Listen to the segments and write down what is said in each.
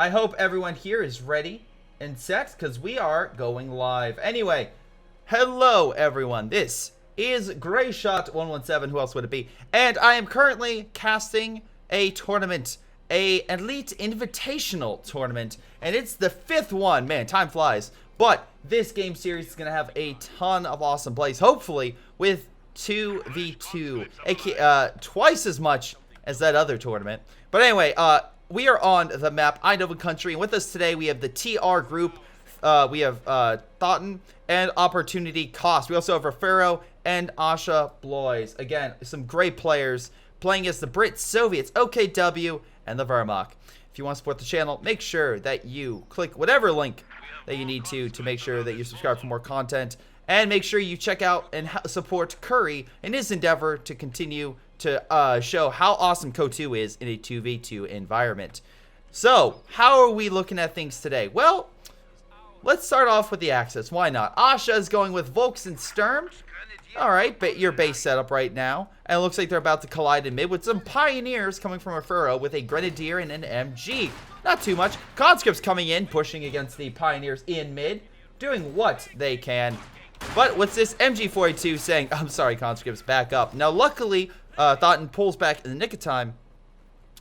I hope everyone here is ready and set because we are going live. Anyway, hello everyone. This is Greyshot 117. Who else would it be? And I am currently casting a tournament, a Elite Invitational tournament, and it's the 5th one. Man, time flies. But this game series is going to have a ton of awesome plays, hopefully with 2v2, twice as much as that other tournament. But anyway, we are on the map Eindhoven Country, and with us today we have the TR group, we have Thoton and Opportunity Cost. We also have Refero and AshaBlois. Again, some great players playing as the Brits, Soviets, OKW, and the Wehrmacht. If you want to support the channel, make sure that you click whatever link that you need to make sure that you subscribe for more content. And make sure you check out and support Curry in his endeavor to continue to show how awesome Co2 is in a 2v2 environment. So, how are we looking at things today? Well, let's start off with the access. Why not? Asha is going with Volks and Sturm. Alright, but your base setup right now. And it looks like they're about to collide in mid with some Pioneers coming from Refero with a Grenadier and an MG. Not too much. Conscripts coming in, pushing against the Pioneers in mid, doing what they can. But what's this MG42 saying? I'm sorry, Conscripts, back up. Now, luckily, Thoton pulls back in the nick of time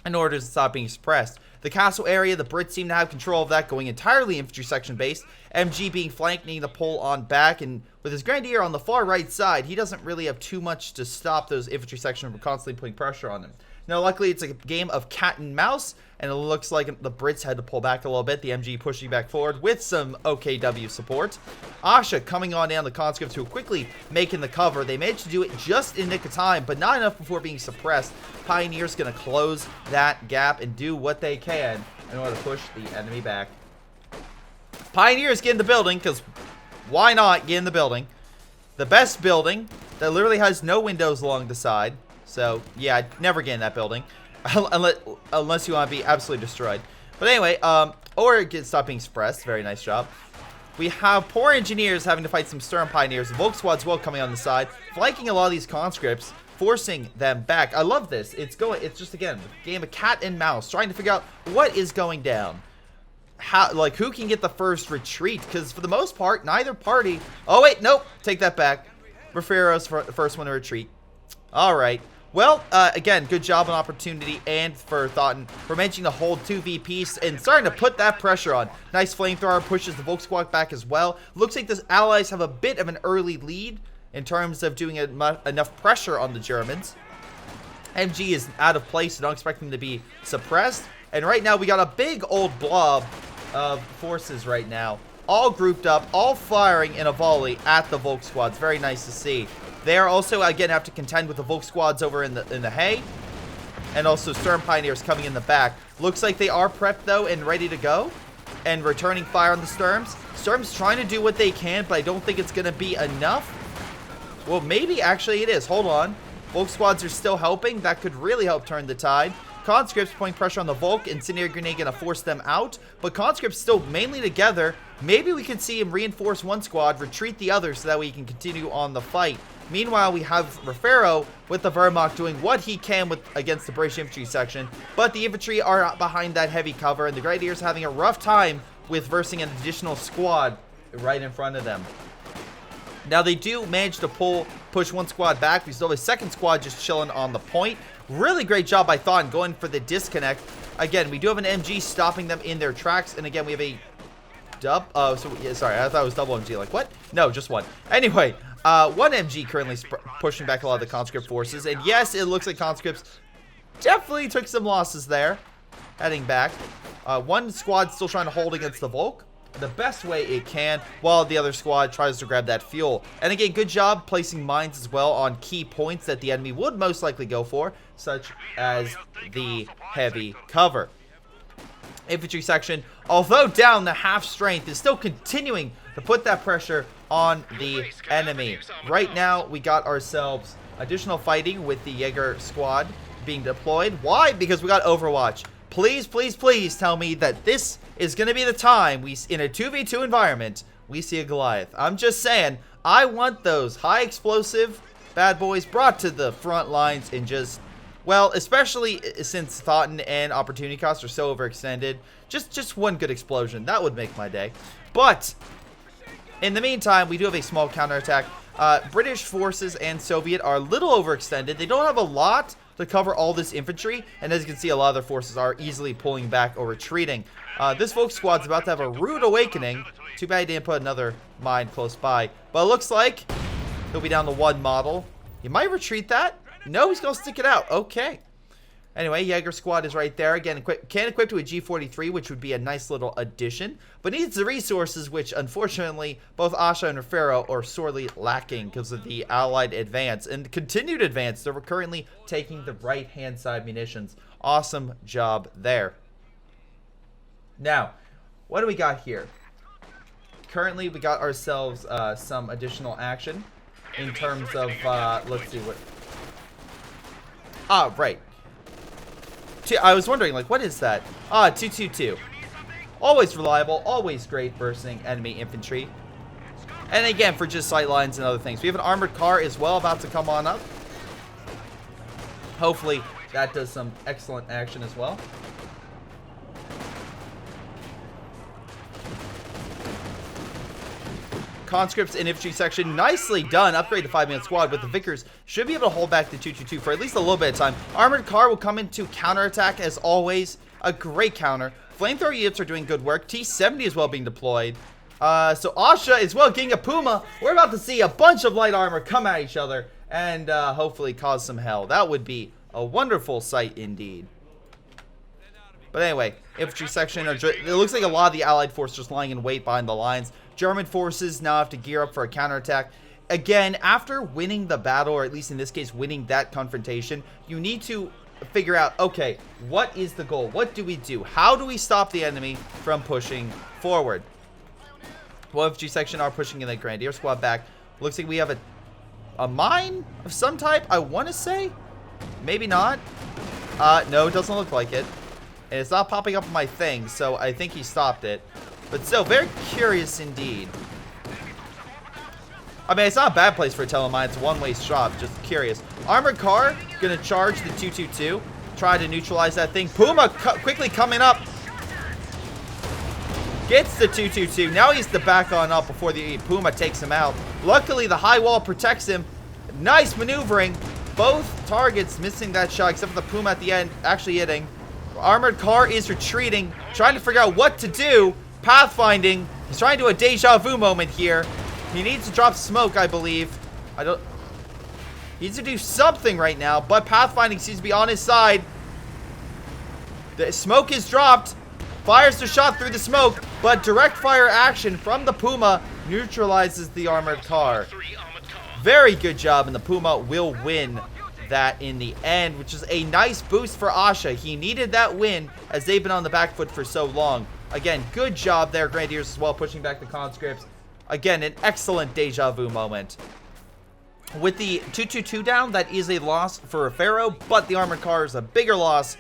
in order to stop being suppressed. The castle area, the Brits seem to have control of that, going entirely infantry section based. MG being flanked, needing to pull on back, and with his Grenadier on the far right side, he doesn't really have too much to stop those infantry section from constantly putting pressure on them. Now, luckily, it's a game of cat and mouse, and it looks like the Brits had to pull back a little bit. The MG pushing back forward with some OKW support. Asha coming on down the conscripts who are quickly making the cover. They managed to do it just in nick of time, but not enough before being suppressed. Pioneers going to close that gap and do what they can in order to push the enemy back. Pioneers get in the building, because why not get in the building? The best building that literally has no windows along the side. So, yeah, I'd never get in that building. Unless you want to be absolutely destroyed. But anyway, or stop being suppressed. Very nice job. We have poor engineers having to fight some Sturm Pioneers. Volk squads well coming on the side, flanking a lot of these conscripts, forcing them back. I love this. It's just, again, a game of cat and mouse, trying to figure out what is going down. How, like, who can get the first retreat? Because for the most part, neither party... Oh, wait, nope. Take that back. Refero's the first one to retreat. All right. Well, again, good job on Opportunity and for Thoton for managing to hold 2v piece and starting to put that pressure on. Nice flamethrower pushes the Volk squad back as well. Looks like the allies have a bit of an early lead in terms of doing enough pressure on the Germans. MG is out of place, so don't expect them to be suppressed. And right now we got a big old blob of forces right now, all grouped up, all firing in a volley at the Volk squads. Very nice to see. They are also, again, have to contend with the Volk squads over in the hay. And also Sturm Pioneers coming in the back. Looks like they are prepped, though, and ready to go. And returning fire on the Sturms. Sturms trying to do what they can, but I don't think it's going to be enough. Well, maybe actually it is. Hold on. Volk squads are still helping. That could really help turn the tide. Conscripts putting pressure on the Volk. Incendiary Grenade going to force them out. But Conscripts still mainly together. Maybe we can see him reinforce one squad, retreat the other, so that way he can continue on the fight. Meanwhile, we have Refero with the Wehrmacht doing what he can against the British infantry section. But the infantry are behind that heavy cover, and the Grenadiers having a rough time with versing an additional squad right in front of them. Now, they do manage to push one squad back. We still have a second squad just chilling on the point. Really great job by Thoton going for the disconnect. Again, we do have an MG stopping them in their tracks. And again, we have a dub. Oh, so yeah, sorry, I thought it was double MG. Like, what? No, just one. Anyway, one MG currently pushing back a lot of the conscript forces. And yes, it looks like conscripts definitely took some losses there. Heading back. One squad still trying to hold against the Volk the best way it can, while the other squad tries to grab that fuel. And again, good job placing mines as well on key points that the enemy would most likely go for, such as the heavy cover. Infantry section, although down to half strength, is still continuing to put that pressure on the enemy. Right now, we got ourselves additional fighting with the Jaeger squad being deployed. Why? Because we got Overwatch. Please, please, please tell me that this is going to be the time in a 2v2 environment, we see a Goliath. I'm just saying, I want those high explosive bad boys brought to the front lines and just Well, especially since Thoton and opportunity costs are so overextended. Just one good explosion. That would make my day. But in the meantime, we do have a small counterattack. British forces and Soviet are a little overextended. They don't have a lot to cover all this infantry. And as you can see, a lot of their forces are easily pulling back or retreating. This Volk squad's about to have a rude awakening. Too bad he didn't put another mine close by. But it looks like he'll be down to 1 model. He might retreat that. No, he's going to stick it out. Okay. Anyway, Jaeger squad is right there. Again, can equip to a G43, which would be a nice little addition. But needs the resources, which unfortunately both Asha and Refero are sorely lacking because of the Allied advance. And continued advance, they're currently taking the right-hand side munitions. Awesome job there. Now, what do we got here? Currently, we got ourselves some additional action in terms of, let's see what... Ah, right. I was wondering, like, what is that? Ah, 222. Always reliable, always great bursting enemy infantry. And again, for just sight lines and other things. We have an armored car as well about to come on up. Hopefully, that does some excellent action as well. Conscripts and infantry section, nicely done. Upgrade the 5-man squad with the Vickers. Should be able to hold back the 222 for at least a little bit of time. Armored car will come into counterattack as always. A great counter. Flamethrower units are doing good work. T-70 is well being deployed. So Asha is well getting a Puma. We're about to see a bunch of light armor come at each other and hopefully cause some hell. That would be a wonderful sight indeed. But anyway, infantry section, it looks like a lot of the Allied forces just lying in wait behind the lines. German forces now have to gear up for a counterattack. Again, after winning the battle, or at least in this case, winning that confrontation, you need to figure out, okay, what is the goal? What do we do? How do we stop the enemy from pushing forward? Well, infantry section are pushing in the Grenadier squad back. Looks like we have a mine of some type, I want to say. Maybe not. No, it doesn't look like it. And it's not popping up on my thing, so I think he stopped it. But still, very curious indeed. I mean, it's not a bad place for a telemine. It's a one-way shot. Just curious. Armored car, gonna charge the 222. Try to neutralize that thing. Puma quickly coming up. Gets the 222. Now he has to back on up before the Puma takes him out. Luckily, the high wall protects him. Nice maneuvering. Both targets missing that shot, except for the Puma at the end actually hitting. Armored car is retreating, trying to figure out what to do. Pathfinding. He's trying to do a deja vu moment here. He needs to drop smoke, I believe. He needs to do something right now, but pathfinding seems to be on his side. The smoke is dropped. Fires the shot through the smoke, but direct fire action from the Puma neutralizes the armored car. Very good job, and the Puma will win that in the end, which is a nice boost for Asha. He needed that win as they've been on the back foot for so long. Again, good job there, Grenadiers, as well, pushing back the conscripts. Again, an excellent deja vu moment. With the 222 down, that is a loss for Refero, but the armored car is a bigger loss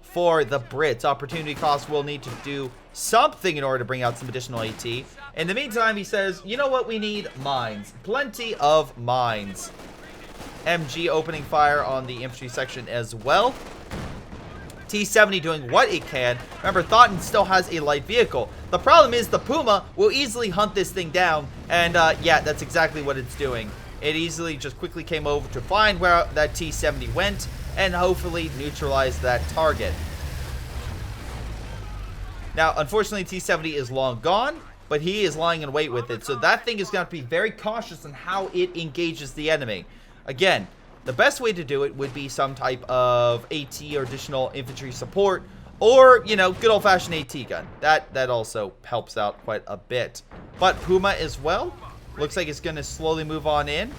for the Brits. Opportunity cost will need to do something in order to bring out some additional AT. In the meantime, he says, you know what we need? Mines. Plenty of mines. MG opening fire on the infantry section as well. T-70 doing what it can. Remember, Thoton still has a light vehicle. The problem is the Puma will easily hunt this thing down. And yeah, that's exactly what it's doing. It easily just quickly came over to find where that T-70 went and hopefully neutralize that target. Now, unfortunately, T-70 is long gone, but he is lying in wait with it. So that thing is going to be very cautious on how it engages the enemy. Again, the best way to do it would be some type of AT or additional infantry support, or, you know, good old-fashioned AT gun. That also helps out quite a bit. But Puma as well, looks like it's going to slowly move on in.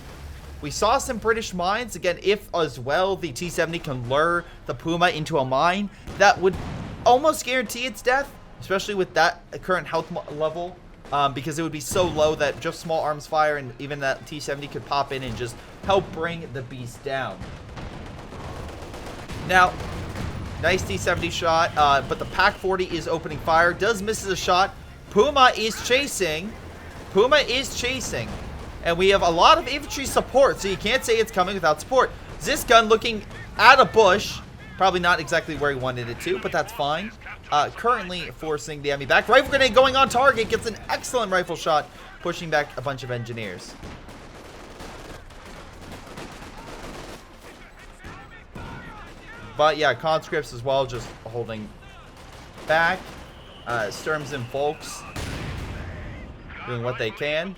We saw some British mines. Again, if as well the T-70 can lure the Puma into a mine, that would almost guarantee its death, especially with that current health level, because it would be so low that just small arms fire and even that T-70 could pop in and just help bring the beast down. Now, nice T-70 shot, but the Pak-40 is opening fire. Does miss a shot. Puma is chasing. Puma is chasing. And we have a lot of infantry support, so you can't say it's coming without support. This gun looking at a bush. Probably not exactly where he wanted it to, but that's fine. Currently forcing the enemy back. Rifle grenade going on target. Gets an excellent rifle shot, pushing back a bunch of engineers. But yeah, conscripts as well, just holding back. Sturms and Volks doing what they can.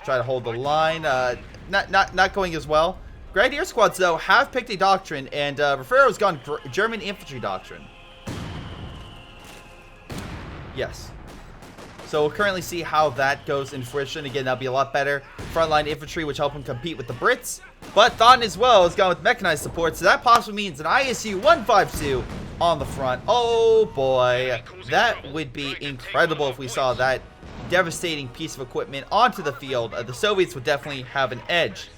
Try to hold the line. Not going as well. Grenadier squads, though, have picked a doctrine, and Refero's gone German infantry doctrine. Yes. So we'll currently see how that goes in fruition. Again, that'll be a lot better. Frontline infantry, which help him compete with the Brits. But Thoton as well has gone with mechanized support, so that possibly means an ISU 152 on the front. Oh boy, that would be incredible if we saw that devastating piece of equipment onto the field. The Soviets would definitely have an edge.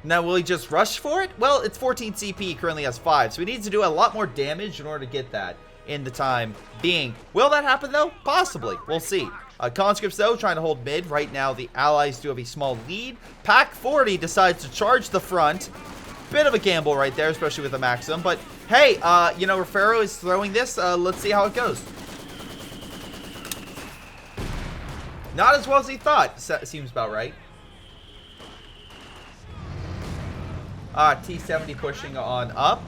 Now, will he just rush for it? Well, it's 14 CP, he currently has 5, so he needs to do a lot more damage in order to get that in the time being. Will that happen, though? Possibly. We'll see. Conscripts, though, trying to hold mid. Right now, the Allies do have a small lead. Pack 40 decides to charge the front. Bit of a gamble right there, especially with the Maxim. But, hey, you know, Refero is throwing this. Let's see how it goes. Not as well as he thought. Seems about right. T-70 pushing on up.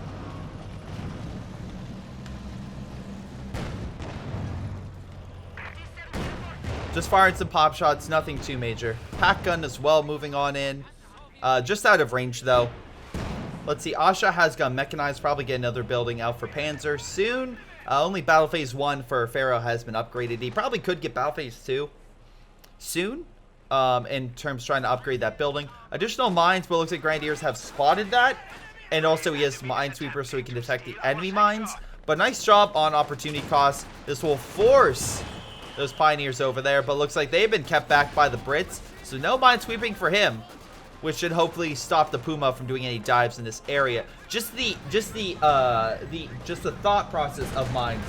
Just firing some pop shots, nothing too major. Pack gun as well, moving on in. Just out of range, though. Let's see, Asha has gun mechanized, probably get another building out for Panzer soon. Only Battle Phase 1 for Refero has been upgraded. He probably could get Battle Phase 2 soon. In terms of trying to upgrade that building. Additional mines, but it looks like Grenadiers have spotted that. And also he has Minesweeper so he can detect the enemy mines. But nice job on opportunity cost. This will force those Pioneers over there, but looks like they've been kept back by the Brits. So no minesweeping for him, which should hopefully stop the Puma from doing any dives in this area. Just the thought process of mines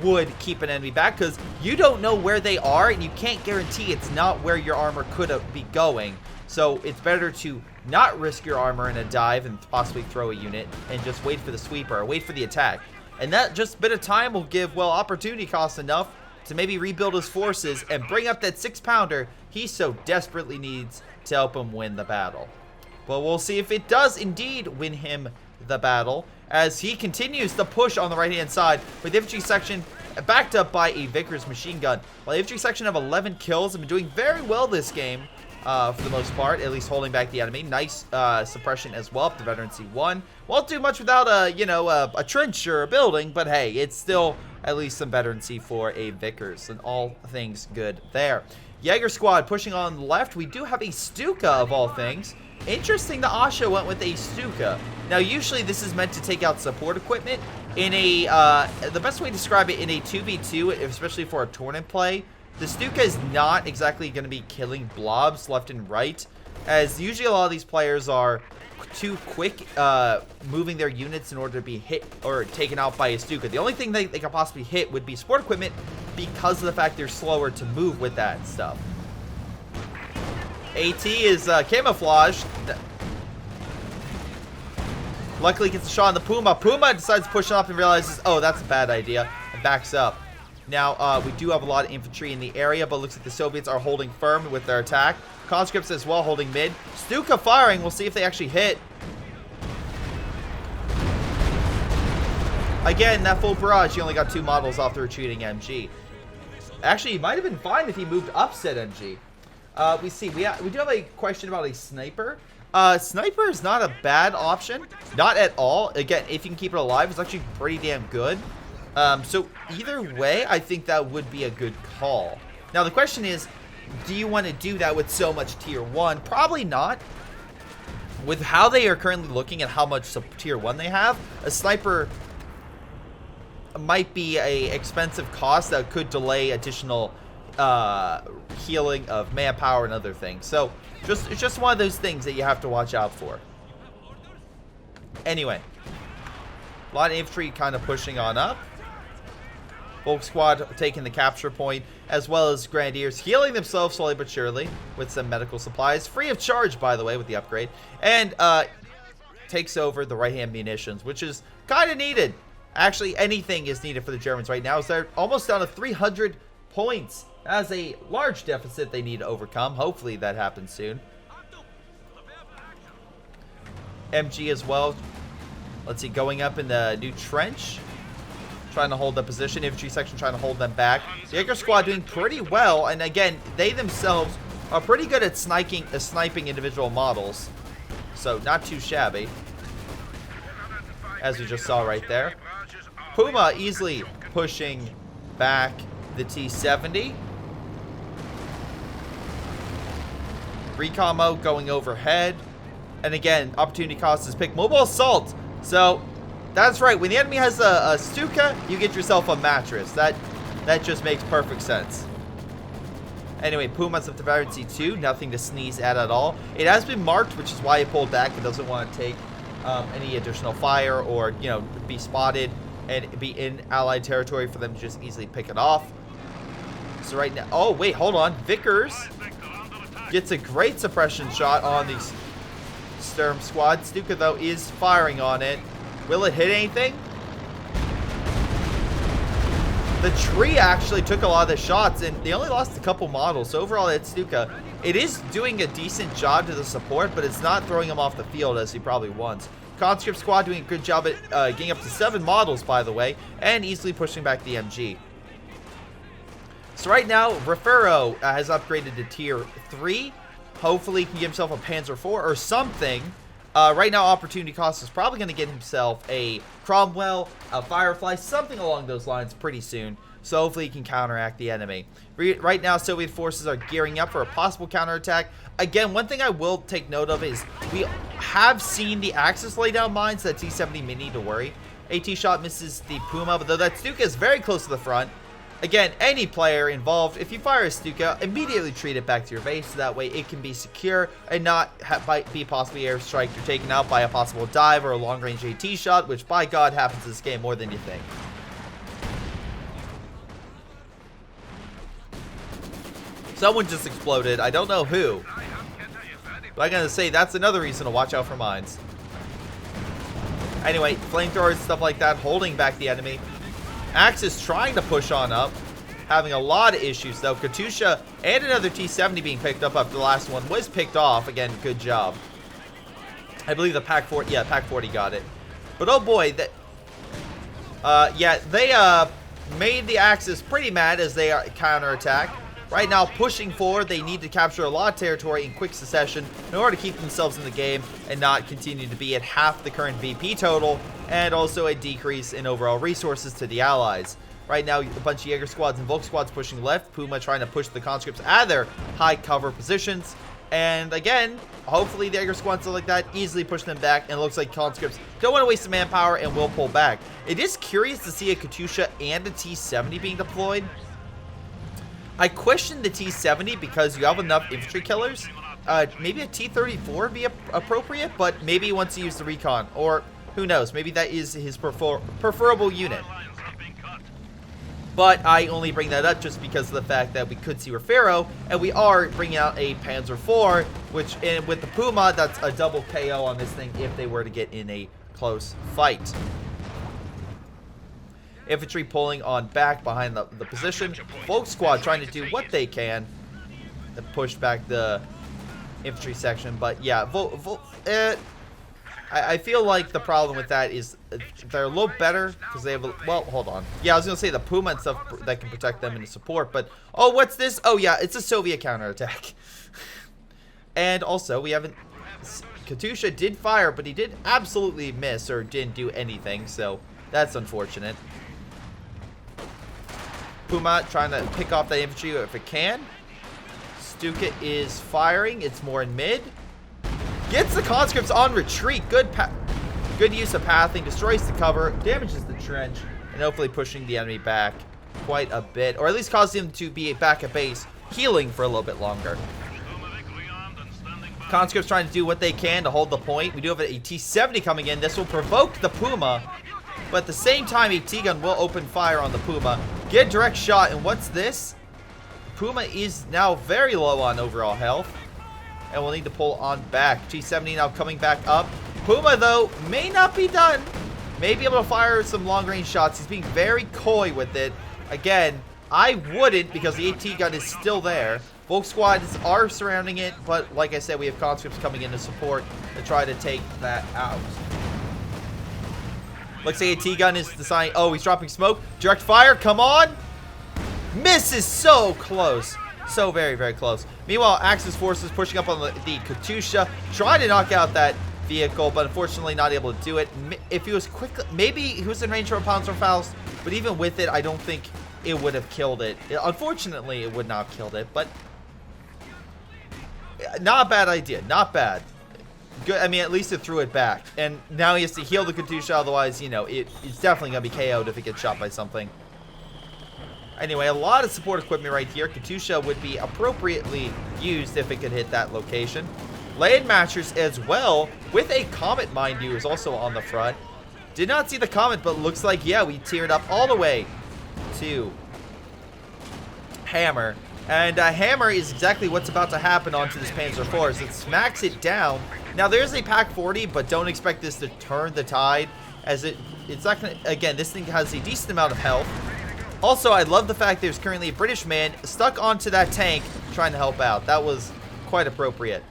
would keep an enemy back, because you don't know where they are and you can't guarantee it's not where your armor could be going. So it's better to not risk your armor in a dive and possibly throw a unit and just wait for the sweeper or wait for the attack. And that just bit of time will give, well, opportunity cost enough to maybe rebuild his forces and bring up that 6-pounder he so desperately needs to help him win the battle. But we'll see if it does indeed win him the battle, as he continues the push on the right-hand side with the infantry section backed up by a Vickers machine gun. While the infantry section have 11 kills and been doing very well this game, for the most part, at least holding back the enemy. Nice suppression as well up to Veteran C1. Won't do much without a trench or a building, but hey, it's still at least some Veteran C for a Vickers, and all things good there. Jaeger squad pushing on the left. We do have a Stuka of all things. Interesting that Asha went with a Stuka. Now, usually this is meant to take out support equipment. In a, the best way to describe it, in a 2v2, especially for a tournament play, the Stuka is not exactly going to be killing blobs left and right, as usually a lot of these players are too quick moving their units in order to be hit or taken out by a Stuka. The only thing they could possibly hit would be support equipment because of the fact they're slower to move with that stuff. AT is camouflaged. Luckily gets a shot on the Puma. Puma decides to push up and realizes, oh, that's a bad idea, and backs up. Now, we do have a lot of infantry in the area, but looks like the Soviets are holding firm with their attack. Conscripts as well holding mid. Stuka firing. We'll see if they actually hit. Again, that full barrage, he only got 2 models off the retreating MG. Actually, he might have been fine if he moved upset MG. We do have a question about a sniper. Sniper is not a bad option. Not at all. Again, if you can keep it alive, it's actually pretty damn good. So either way, I think that would be a good call. Now, the question is, do you want to do that with so much tier 1? Probably not. With how they are currently looking at how much tier 1 they have, a sniper might be a expensive cost that could delay additional healing of manpower and other things. So it's just one of those things that you have to watch out for. Anyway, a lot of infantry kind of pushing on up. Volk squad taking the capture point, as well as Grenadiers healing themselves slowly but surely with some medical supplies. Free of charge, by the way, with the upgrade. And takes over the right-hand munitions, which is kind of needed. Actually, anything is needed for the Germans right now, as they're almost down to 300 points. That's a large deficit they need to overcome. Hopefully that happens soon. MG as well. Let's see, going up in the new trench, trying to hold the position. Infantry section trying to hold them back. The Jaeger squad doing pretty well, and again, they themselves are pretty good at sniping individual models, so not too shabby, as we just saw right there. Puma easily pushing back the T-70. Recon mode going overhead. And again, opportunity cost is pick mobile assault. So that's right. When the enemy has a Stuka, you get yourself a mattress. That just makes perfect sense. Anyway, Puma's up to variance C2. Nothing to sneeze at all. It has been marked, which is why it pulled back. It doesn't want to take any additional fire or, you know, be spotted and be in allied territory for them to just easily pick it off. So right now, oh wait, hold on. Vickers gets a great suppression shot on the Sturm squad. Stuka though is firing on it. Will it hit anything? The tree actually took a lot of the shots, and they only lost a couple models. So overall, at Stuka, it is doing a decent job to the support, but it's not throwing him off the field as he probably wants. Conscript squad doing a good job at getting up to 7 models, by the way, and easily pushing back the MG. So right now, Refero has upgraded to tier 3. Hopefully he can give himself a Panzer IV or something. Right now, opportunity cost is probably going to get himself a Cromwell, a Firefly, something along those lines pretty soon. So hopefully he can counteract the enemy. Right now, Soviet forces are gearing up for a possible counterattack. Again, one thing I will take note of is we have seen the Axis lay down mines that T-70 may need to worry. AT shot misses the Puma, but though that Stuka is very close to the front. Again, any player involved, if you fire a Stuka, immediately treat it back to your base, so that way it can be secure and not be possibly airstriked or taken out by a possible dive or a long-range AT shot, which by God happens in this game more than you think. Someone just exploded. I don't know who, but I'm gonna say that's another reason to watch out for mines. Anyway, flamethrowers, stuff like that, holding back the enemy. Axis trying to push on up, having a lot of issues though. Katusha and another T-70 being picked up after the last one was picked off. Again, good job. I believe the Pack 40, yeah, Pack 40 got it. But oh boy, yeah, they made the Axis pretty mad as they counterattack. Right now, pushing forward, they need to capture a lot of territory in quick succession in order to keep themselves in the game and not continue to be at half the current VP total, and also a decrease in overall resources to the allies. Right now, a bunch of Jaeger squads and Volk squads pushing left. Puma trying to push the conscripts out of their high cover positions. And again, hopefully the Jaeger squads stuff like that easily push them back, and it looks like conscripts don't want to waste the manpower and will pull back. It is curious to see a Katusha and a T-70 being deployed. I question the T-70 because you have enough infantry killers. Maybe a T-34 would be appropriate, but maybe he wants to use the recon, or who knows, maybe that is his preferable unit. But I only bring that up just because of the fact that we could see Refero, and we are bringing out a Panzer IV, which, and with the Puma, that's a double KO on this thing if they were to get in a close fight. Infantry pulling on back behind the position. Volk squad trying to do what they can to push back the infantry section. But yeah, I feel like the problem with that is they're a little better because they have a, well, hold on. Yeah, I was going to say the Puma and stuff that can protect them and support. But, oh, what's this? Oh, yeah, it's a Soviet counterattack. And also, we haven't... Katusha did fire, but he did absolutely miss or didn't do anything. So, that's unfortunate. Puma trying to pick off that infantry if it can. Stuka is firing. It's more in mid. Gets the conscripts on retreat. Good use of pathing. Destroys the cover. Damages the trench. And hopefully pushing the enemy back quite a bit. Or at least causing them to be back at base. Healing for a little bit longer. Conscripts trying to do what they can to hold the point. We do have a T-70 coming in. This will provoke the Puma. But at the same time, a T-gun will open fire on the Puma. Get a direct shot, and what's this? Puma is now very low on overall health. And we'll need to pull on back. T-70 now coming back up. Puma, though, may not be done. May be able to fire some long-range shots. He's being very coy with it. Again, I wouldn't because the AT gun is still there. Volk squads are surrounding it, but like I said, we have conscripts coming in to support to try to take that out. Looks like AT gun is deciding. Oh, he's dropping smoke. Direct fire, come on. Misses so close. So very, very close. Meanwhile, Axis forces pushing up on the Katyusha, trying to knock out that vehicle, but unfortunately not able to do it. If he was quick, maybe he was in range for a Panzerfaust, but even with it, I don't think it would have killed it. Unfortunately, it would not have killed it, but not a bad idea. Not bad. Good. I mean, at least it threw it back. And now he has to heal the Katyusha, otherwise, you know, it's definitely going to be KO'd if it gets shot by something. Anyway, a lot of support equipment right here. Katyusha would be appropriately used if it could hit that location. Land Matchers as well, with a Comet, mind you, is also on the front. Did not see the Comet, but looks like, yeah, we tiered up all the way to Hammer. And Hammer is exactly what's about to happen onto this Panzer IV as it smacks it down. Now, there's a Pack 40, but don't expect this to turn the tide, as it's not going to, again, this thing has a decent amount of health. Also, I love the fact there's currently a British man stuck onto that tank trying to help out. That was quite appropriate.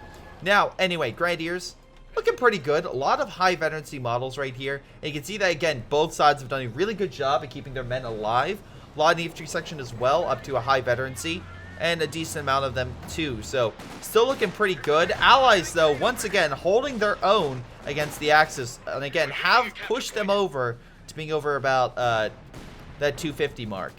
Now, anyway, Grenadiers, looking pretty good. A lot of high veterancy models right here. And you can see that, again, both sides have done a really good job at keeping their men alive. A lot in the infantry section as well, up to a high veterancy. And a decent amount of them, too. So, still looking pretty good. Allies, though, once again, holding their own against the Axis. And, again, have pushed them over to being over about that 250 mark.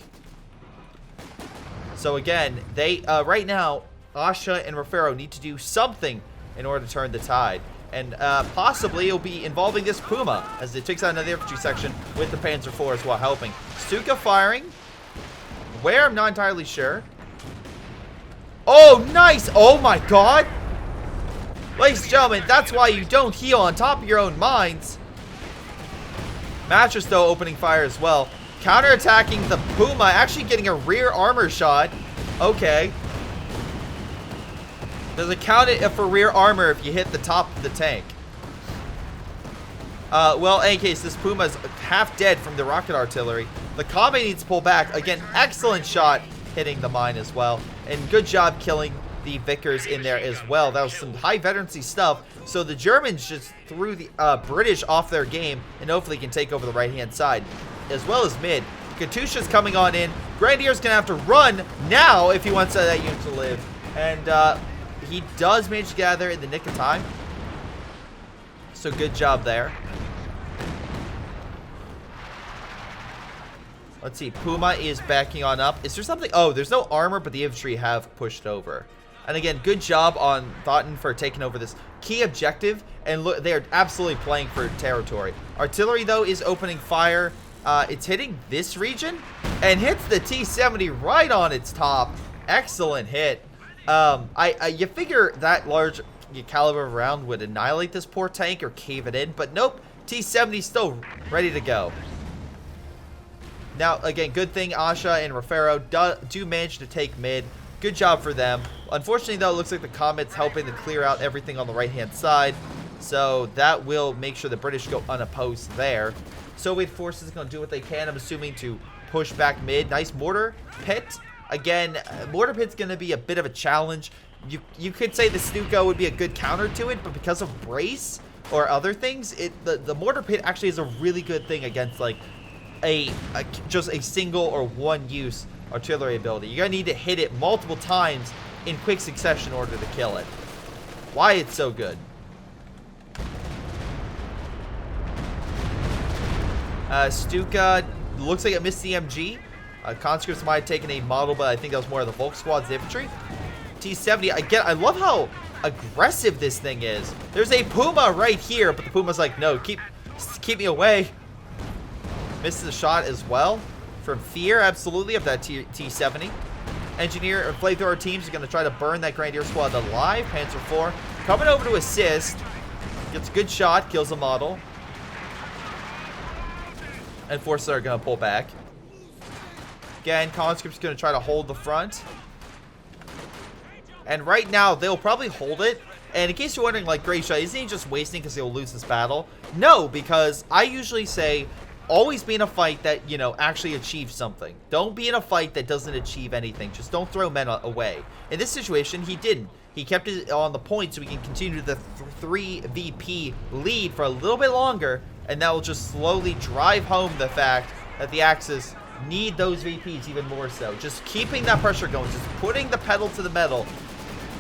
So again, they right now, Asha and Refero need to do something in order to turn the tide. And possibly it'll be involving this Puma as it takes out another infantry section with the Panzer IV as well helping. Stuka firing. Where? I'm not entirely sure. Oh, nice! Oh my god! Ladies and gentlemen, that's why you don't heal on top of your own mines. Mattress, though, opening fire as well. Counterattacking the Puma, actually getting a rear armor shot. Okay. There's a count for rear armor if you hit the top of the tank. Well, in any case, this Puma's half dead from the rocket artillery. The Comet needs to pull back. Again, excellent shot hitting the mine as well. And good job killing the Vickers in there as well. That was some high veterancy stuff. So the Germans just threw the British off their game and hopefully can take over the right-hand side, as well as mid. Katyusha's coming on in. Grenadier's going to have to run now if he wants that unit to live. And he does manage to get out of there in the nick of time. So good job there. Let's see. Puma is backing on up. Is there something? Oh, there's no armor, but the infantry have pushed over. And again, good job on Thoton for taking over this key objective. And look, they are absolutely playing for territory. Artillery, though, is opening fire. It's hitting this region and hits the T-70 right on its top. Excellent hit. You figure that large caliber round would annihilate this poor tank or cave it in, but nope. T-70 still ready to go. Now, again, good thing Asha and Refero do manage to take mid. Good job for them. Unfortunately, though, it looks like the Comet's helping to clear out everything on the right-hand side. So that will make sure the British go unopposed there. Soviet forces are going to do what they can, I'm assuming, to push back mid. Nice mortar pit. Again, mortar pit's going to be a bit of a challenge. You could say the Stuka would be a good counter to it, but because of brace or other things, the mortar pit actually is a really good thing against like just a single or one use artillery ability. You're going to need to hit it multiple times in quick succession in order to kill it. Why it's so good. Stuka looks like it missed the MG. Conscripts might have taken a model, but I think that was more of the Volk squad's infantry. T-70, again, I love how aggressive this thing is. There's a Puma right here, but the Puma's like, no, keep me away. Misses the shot as well. From fear, absolutely, of that T-70. Engineer or flamethrower teams are going to try to burn that Grenadier squad alive. Panzer IV coming over to assist. Gets a good shot, kills the model. And forces are going to pull back. Again, conscripts going to try to hold the front. And right now, they'll probably hold it. And in case you're wondering, like, Greyshot, isn't he just wasting because he'll lose this battle? No, because I usually say, always be in a fight that, you know, actually achieves something. Don't be in a fight that doesn't achieve anything. Just don't throw men away. In this situation, he didn't. He kept it on the point so we can continue the 3 VP lead for a little bit longer, and that will just slowly drive home the fact that the Axis need those VPs even more so. Just keeping that pressure going, just putting the pedal to the metal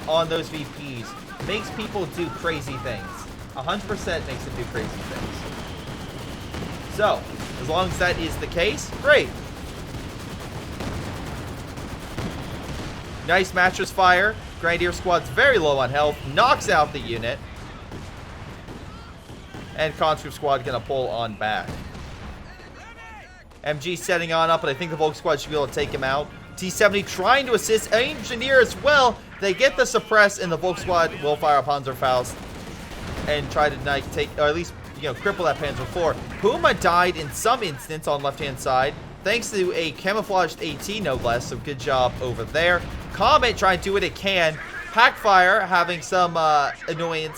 on those VPs makes people do crazy things. 100% makes them do crazy things. So, as long as that is the case, great. Nice mattress fire. Grenadier squad's very low on health. Knocks out the unit. And conscript squad gonna pull on back. MG setting on up, but I think the Volk squad should be able to take him out. T-70 trying to assist. Engineer as well. They get the suppress, and the Volk squad will fire a Panzerfaust and try to take, or at least, you know, cripple that Panzer IV. Puma died in some instance on left-hand side, thanks to a camouflaged AT, no less, so good job over there. Comet trying to do what it can. Hackfire having some annoying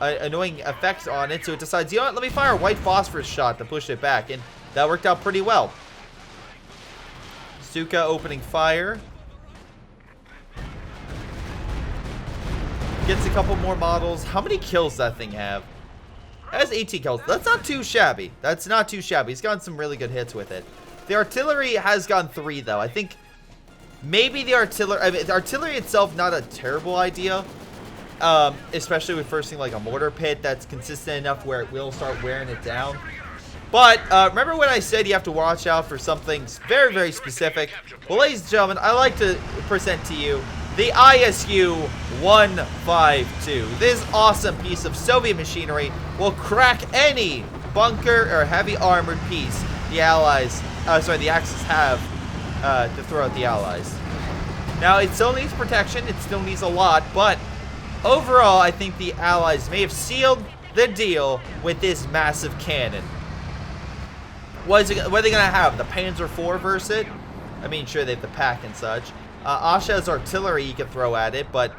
effects on it, so it decides, you know what, let me fire a white phosphorus shot to push it back, and that worked out pretty well. Stuka opening fire. Gets a couple more models. How many kills does that thing have? It has 18 kills. That's not too shabby. That's not too shabby. He's gotten some really good hits with it. The artillery has gone 3, though. I think maybe the artillery... I mean, the artillery itself, not a terrible idea. Especially with first thing like a mortar pit that's consistent enough where it will start wearing it down. But remember when I said you have to watch out for something very, very specific? Well, ladies and gentlemen, I like to present to you the ISU-152. This awesome piece of Soviet machinery will crack any bunker or heavy armored piece the Allies, the Axis have to throw at the Allies. Now, it still needs protection. It still needs a lot, but overall, I think the Allies may have sealed the deal with this massive cannon. What are they going to have? The Panzer IV versus it? I mean, sure, they have the pack and such. Asha has artillery you can throw at it, but,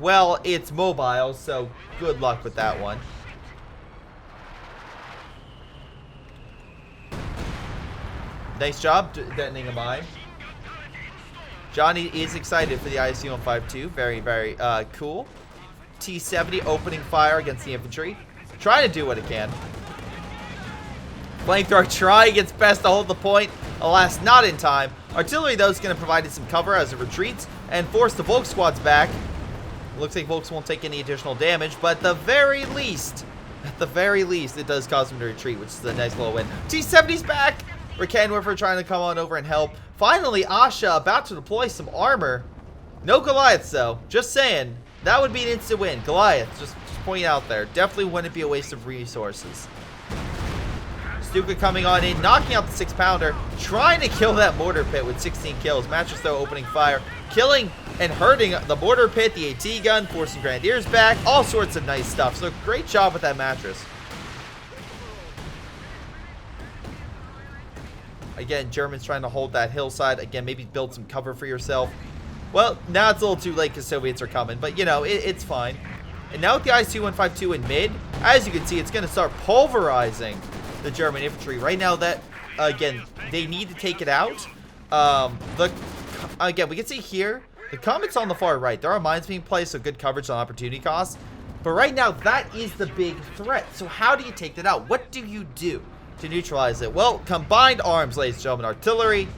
well, it's mobile, so good luck with that one. Nice job detonating a mine. Johnny is excited for the ISU-152. Very, very cool. T-70 opening fire against the infantry. Trying to do what it can. Flamethrower trying its best to hold the point. Alas, not in time. Artillery, though, is going to provide it some cover as it retreats and force the Volk squads back. Looks like Volks won't take any additional damage, but at the very least, it does cause them to retreat, which is a nice little win. T-70's back! Rakenwiffer trying to come on over and help. Finally, Asha about to deploy some armor. No Goliaths, though. Just saying. That would be an instant win. Goliath, just pointing out there. Definitely wouldn't be a waste of resources. Stuka coming on in, knocking out the 6-pounder, trying to kill that mortar pit with 16 kills. Mattress, though, opening fire, killing and hurting the mortar pit, the AT gun, forcing Grenadiers back, all sorts of nice stuff. So great job with that mattress. Again, Germans trying to hold that hillside. Again, maybe build some cover for yourself. Well, now it's a little too late because Soviets are coming, but, you know, it's fine. And now with the ISU-152 in mid, as you can see, it's going to start pulverizing the German infantry. Right now, that, again, they need to take it out. Again, we can see here, the Comet's on the far right. There are mines being placed, so good coverage on opportunity costs. But right now, that is the big threat. So how do you take that out? What do you do to neutralize it? Well, combined arms, ladies and gentlemen. Artillery.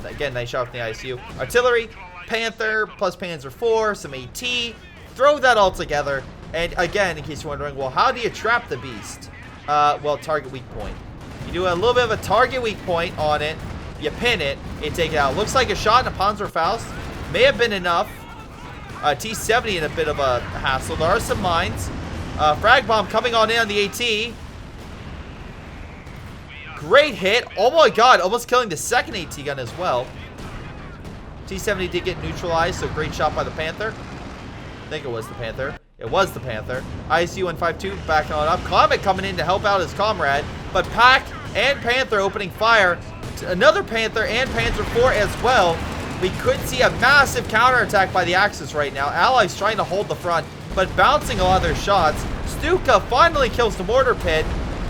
Again, nice shot from the ISU. Artillery, Panther, plus Panzer IV, some AT. Throw that all together. And again, in case you're wondering, well, how do you trap the beast? Well, target weak point. You do a little bit of a target weak point on it. You pin it and take it out. Looks like a shot in a Panzerfaust may have been enough. T-70 in a bit of a hassle. There are some mines. Frag bomb coming on in on the AT. Great hit. Oh my god, almost killing the second AT gun as well. T-70 did get neutralized, so great shot by the Panther. I think it was the Panther. It was the Panther. ISU-152 backing on up. Comet coming in to help out his comrade. But Pack and Panther opening fire. Another Panther and Panzer IV as well. We could see a massive counterattack by the Axis right now. Allies trying to hold the front, but bouncing a lot of their shots. Stuka finally kills the mortar pit.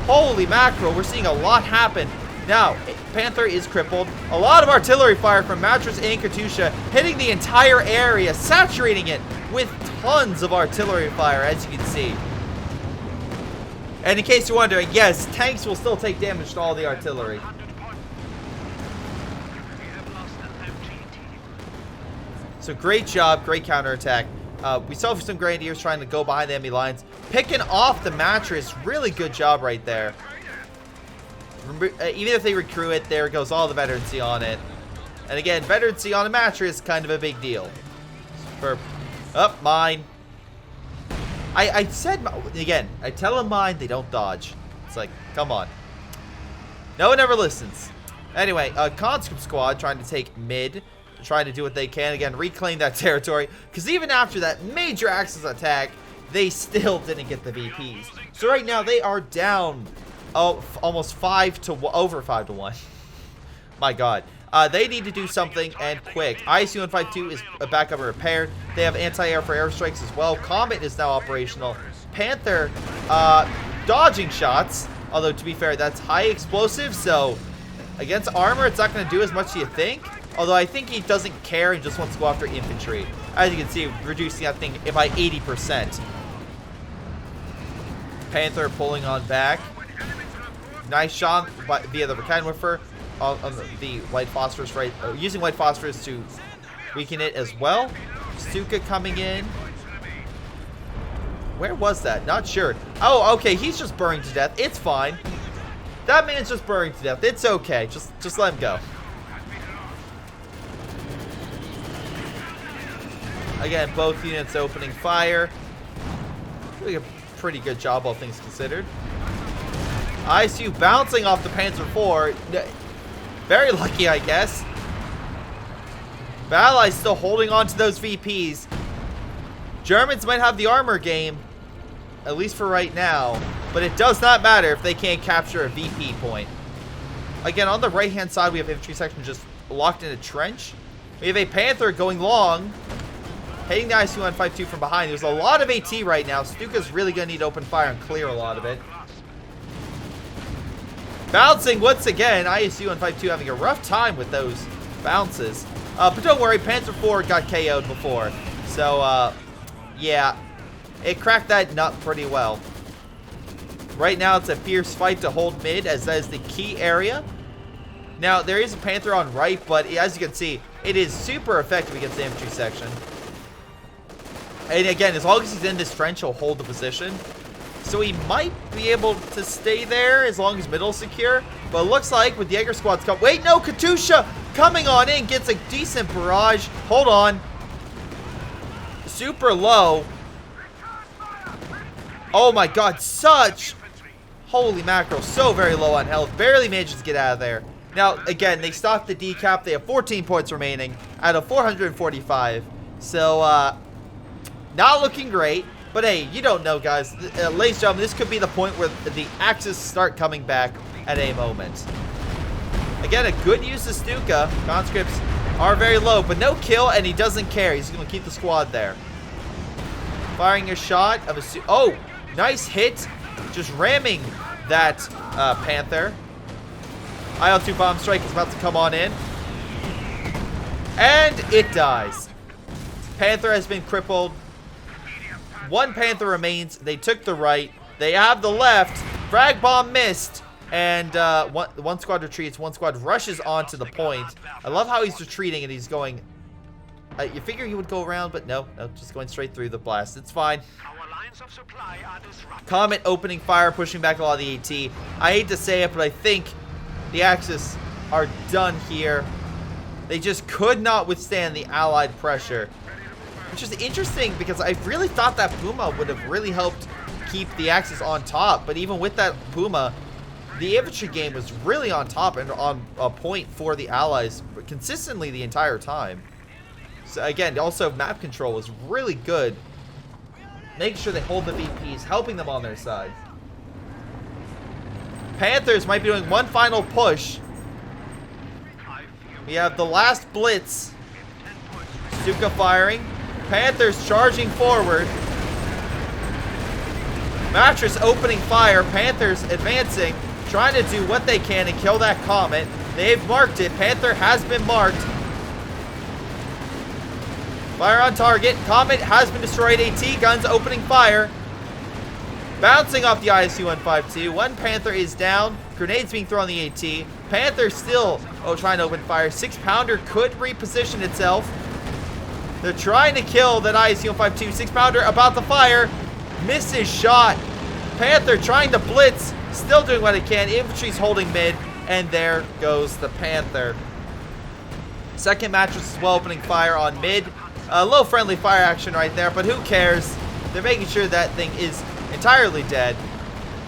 Holy mackerel, we're seeing a lot happen. Now, Panther is crippled. A lot of artillery fire from Mattress and Katusha hitting the entire area, saturating it with tons of artillery fire, as you can see. And in case you're wondering, yes, tanks will still take damage to all the artillery. So great job, great counterattack. We saw some Grenadiers trying to go behind the enemy lines. Picking off the Mattress, really good job right there. Even if they recruit it, there goes all the veterancy on it. And again, veterancy on a Mattress, kind of a big deal. Mine. I said, again, I tell them mine, they don't dodge. It's like, come on. No one ever listens. Anyway, conscript squad trying to take mid. Trying to do what they can. Again, reclaim that territory. Because even after that major Axis attack, they still didn't get the VPs. So right now, they are down almost over 5 to 1. My God. They need to do something, and quick. ISU 152 is back up and repaired. They have anti-air for airstrikes as well. Comet is now operational. Panther dodging shots. Although, to be fair, that's high explosive, so against armor, it's not going to do as much as you think. Although I think he doesn't care and just wants to go after infantry. As you can see, reducing that thing by 80%. Panther pulling on back. Nice shot via the cannon whiffer on the white phosphorus, right? Using white phosphorus to weaken it as well. Stuka coming in. Where was that? Not sure. Oh, okay. He's just burning to death. It's fine. That man's just burning to death. It's okay. Just let him go. Again, both units opening fire. Doing a pretty good job, all things considered. ISU bouncing off the Panzer IV. Very lucky, I guess. But Allies still holding on to those VPs. Germans might have the armor game, at least for right now. But it does not matter if they can't capture a VP point. Again, on the right-hand side, we have infantry section just locked in a trench. We have a Panther going long. Hitting the ISU 152 from behind. There's a lot of AT right now. Stuka's really going to need to open fire and clear a lot of it. Bouncing once again. ISU 152 having a rough time with those bounces. But don't worry, Panzer IV got KO'd before. So, yeah. It cracked that nut pretty well. Right now, it's a fierce fight to hold mid, as that is the key area. Now, there is a Panther on right, but as you can see, it is super effective against the infantry section. And again, as long as he's in this trench, he'll hold the position. So he might be able to stay there as long as middle's secure. But it looks like with the Jaeger squads come... Wait, no! Katusha coming on in, gets a decent barrage. Hold on. Super low. Oh my God, such... Holy mackerel, so very low on health. Barely manages to get out of there. Now, again, they stopped the decap. They have 14 points remaining out of 445. So, not looking great, but hey, you don't know, guys. Ladies and gentlemen, this could be the point where the Axis start coming back at a moment. Again, a good use of Stuka. Conscripts are very low, but no kill, and he doesn't care. He's going to keep the squad there. Firing a shot of a... Oh, nice hit. Just ramming that Panther. IL-2 bomb strike is about to come on in. And it dies. Panther has been crippled. One Panther remains. They took the right. They have the left. Frag bomb missed. And one squad retreats. One squad rushes onto the point. I love how he's retreating and he's going... you figure he would go around, but no, just going straight through the blast. It's fine. Comet opening fire, pushing back a lot of the AT. I hate to say it, but I think the Axis are done here. They just could not withstand the Allied pressure. Which is interesting because I really thought that Puma would have really helped keep the Axis on top. But even with that Puma, the infantry game was really on top and on a point for the Allies consistently the entire time. So again, also map control was really good. Making sure they hold the VPs, helping them on their side. Panthers might be doing one final push. We have the last blitz Bazooka firing. Panthers charging forward. Mattress opening fire. Panthers advancing, trying to do what they can and kill that Comet. They've marked it. Panther has been marked. Fire on target. Comet has been destroyed. AT guns opening fire. Bouncing off the ISU-152. One Panther is down. Grenades being thrown on the AT. Panther still trying to open fire. 6-pounder could reposition itself. They're trying to kill that ISU-152. 6-pounder about to fire. Misses shot. Panther trying to blitz. Still doing what it can. Infantry's holding mid. And there goes the Panther. Second mattress as well opening fire on mid. A little friendly fire action right there, but who cares? They're making sure that thing is entirely dead.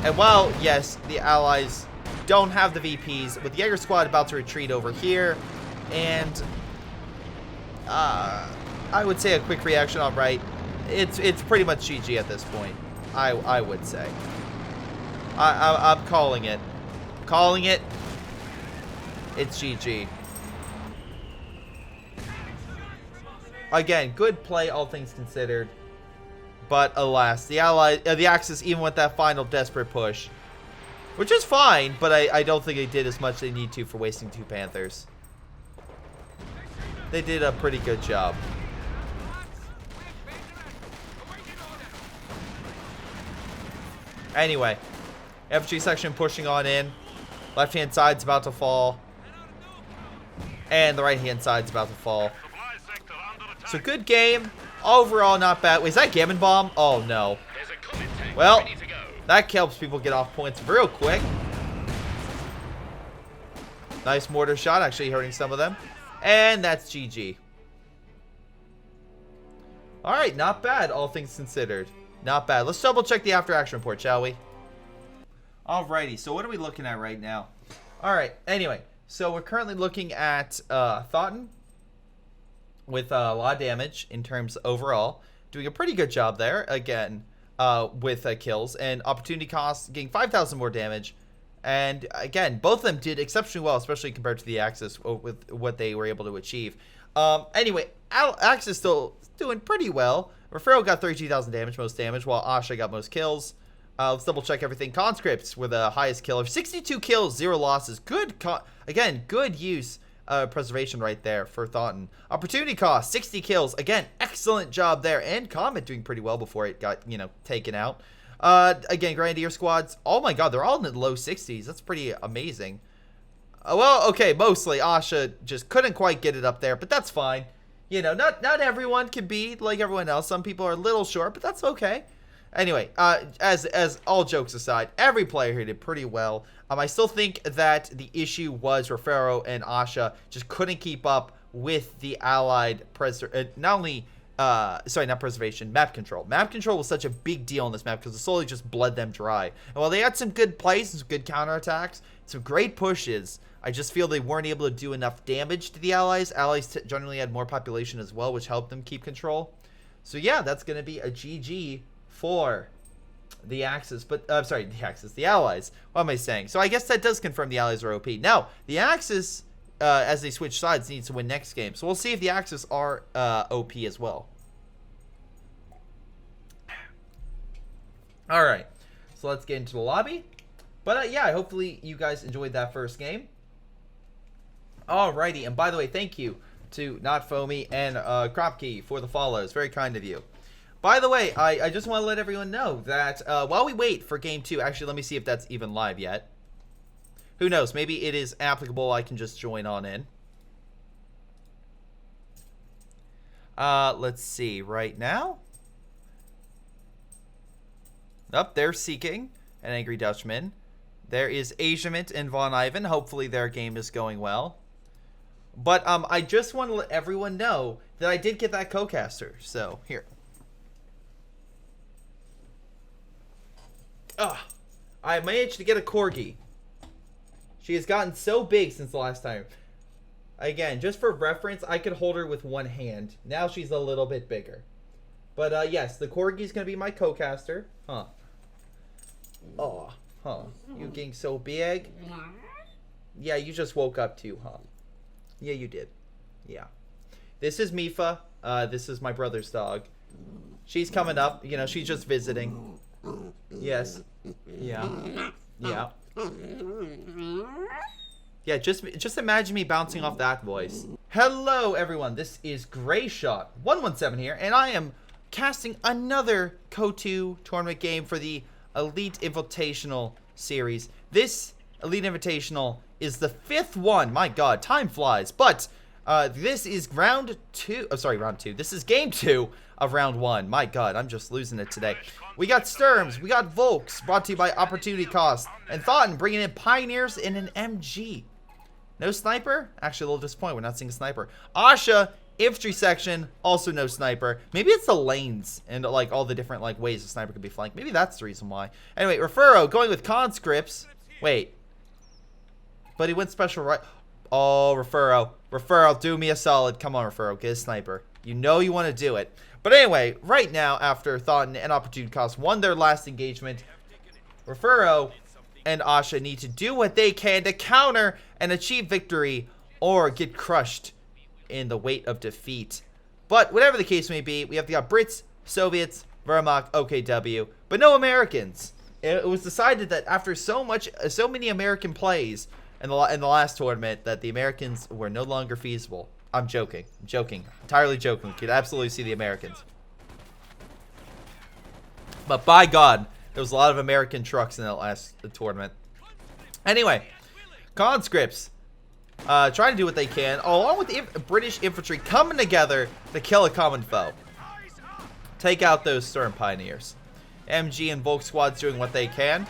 And while, yes, the allies don't have the VPs, with the Jaeger squad about to retreat over here, and I would say a quick reaction on right. It's pretty much GG at this point. I would say. I'm calling it. Calling it. It's GG. Again, good play, all things considered. But alas, the Axis even with that final desperate push, which is fine, but I don't think they did as much as they need to for wasting 2 Panthers. They did a pretty good job. Anyway, infantry section pushing on in. Left-hand side's about to fall. And the right-hand side's about to fall. So good game. Overall, not bad. Wait, is that Gammon Bomb? Oh, no. Well, that helps people get off points real quick. Nice mortar shot, actually hurting some of them. And that's GG. Alright, not bad, all things considered. Not bad. Let's double check the after action report, shall we? Alrighty, so what are we looking at right now? Alright, anyway. So we're currently looking at Thoton with a lot of damage in terms overall. Doing a pretty good job there, again, with kills. And opportunity costs, getting 5,000 more damage. And again, both of them did exceptionally well, especially compared to the Axis with what they were able to achieve. Anyway, Axis still doing pretty well. Refero got 32,000 damage, most damage, while Asha got most kills. Let's double check everything. Conscripts were the highest killer. 62 kills, 0 losses. Good, again, good use preservation right there for Thoton. Opportunity cost, 60 kills. Again, excellent job there. And Comet doing pretty well before it got, taken out. Again, Grenadier squads. Oh my god, they're all in the low 60s. That's pretty amazing. Well, okay, mostly. Asha just couldn't quite get it up there, but that's fine. Not everyone can be like everyone else. Some people are a little short, but that's okay. Anyway, as all jokes aside, every player here did pretty well. I still think that the issue was Refero and Asha just couldn't keep up with the allied not preservation, map control. Map control was such a big deal on this map because it slowly just bled them dry. And while they had some good plays and some good counterattacks, some great pushes, I just feel they weren't able to do enough damage to the allies. Allies generally had more population as well, which helped them keep control. So yeah, that's going to be a GG for the Axis, but the Allies. What am I saying? So I guess that does confirm the Allies are OP. Now, the Axis, as they switch sides, needs to win next game. So we'll see if the Axis are OP as well. All right, so let's get into the lobby. But yeah, hopefully you guys enjoyed that first game. Alrighty, and by the way, thank you to Not Foamy and Kropke for the follows. Very kind of you. By the way, I just want to let everyone know that while we wait for Game 2, actually, let me see if that's even live yet. Who knows? Maybe it is applicable. I can just join on in. Let's see. Right now. Up, they're seeking an Angry Dutchman. There is Asiamint and Von Ivan. Hopefully their game is going well. But I just want to let everyone know that I did get that co-caster. So, here. I managed to get a Corgi. She has gotten so big since the last time. Again, just for reference, I could hold her with one hand. Now she's a little bit bigger. But yes, the Corgi is going to be my co-caster. Huh. Oh, huh. You getting so big? Yeah, you just woke up too, huh? Yeah, you did. Yeah. This is Mifa. This is my brother's dog. She's coming up. You know, she's just visiting. Yes. Yeah. Yeah. Yeah, just imagine me bouncing off that voice. Hello, everyone. This is Greyshot 117 here, and I am casting another KO2 tournament game for the Elite Invitational series. This Elite Invitational is the 5th one. My God, time flies. But this is round 2. Oh, sorry, round 2. This is game 2 of round 1. My God, I'm just losing it today. We got Sturms, we got Volks, brought to you by Opportunity Cost, and Thoton bringing in Pioneers in an MG. No sniper? Actually, a little disappointed we're not seeing a sniper. Asha, infantry section, also no sniper. Maybe it's the lanes and like all the different like ways a sniper could be flanked. Maybe that's the reason why. Anyway, Refero going with conscripts. Wait. But he went special right. Oh, Refero. Refero, do me a solid. Come on, Refero. Get a sniper. You know you want to do it. But anyway, right now, after Thoton and Opportunity Cost won their last engagement, Refero and Asha need to do what they can to counter and achieve victory or get crushed in the weight of defeat. But whatever the case may be, we have got Brits, Soviets, Wehrmacht, OKW, but no Americans. It was decided that after so many American plays in the last tournament that the Americans were no longer feasible. I'm joking. I'm joking. Entirely joking. You could absolutely see the Americans. But by God, there was a lot of American trucks in that last tournament. Anyway, conscripts trying to do what they can, along with the British infantry coming together to kill a common foe. Take out those Sturm Pioneers. MG and Volk squads doing what they can,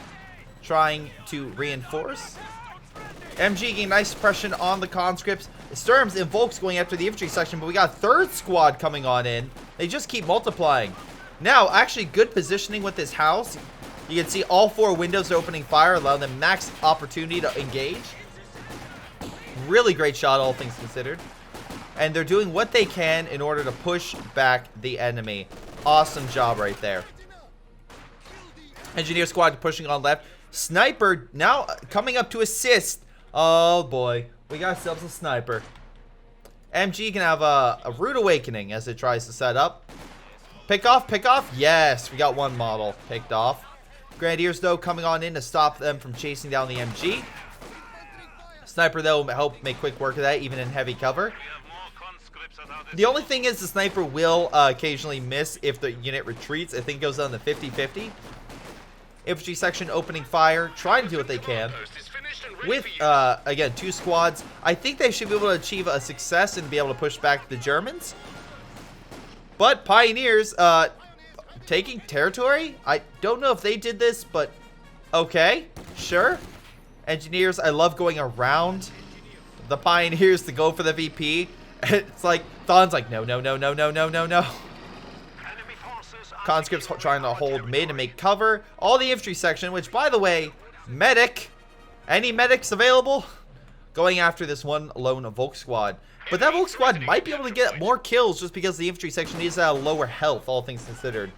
trying to reinforce. MG getting nice suppression on the conscripts. Sturms and Volks going after the infantry section, but we got a 3rd squad coming on in. They just keep multiplying. Now, actually good positioning with this house. You can see all 4 windows are opening fire, allowing them max opportunity to engage. Really great shot, all things considered. And they're doing what they can in order to push back the enemy. Awesome job right there. Engineer squad pushing on left. Sniper now coming up to assist. Oh boy, we got ourselves a sniper. MG can have a rude awakening as it tries to set up. Pick off, pick off. Yes, we got one model picked off. Grenadiers though coming on in to stop them from chasing down the MG. Sniper though will help make quick work of that even in heavy cover. The only thing is the sniper will occasionally miss if the unit retreats. I think it goes down to 50-50. Infantry section opening fire, trying to do what they can. With, again, 2 squads, I think they should be able to achieve a success and be able to push back the Germans. But Pioneers, taking territory? I don't know if they did this, but okay, sure. Engineers, I love going around the Pioneers to go for the VP. It's like, Thon's like, no, no, no, no, no, no, no, no. Conscripts trying to hold mid and make cover. All the infantry section, which, by the way, medic. Any medics available? Going after this one lone Volk squad. But that Volk squad might be able to get more kills just because the infantry section is at a lower health, all things considered.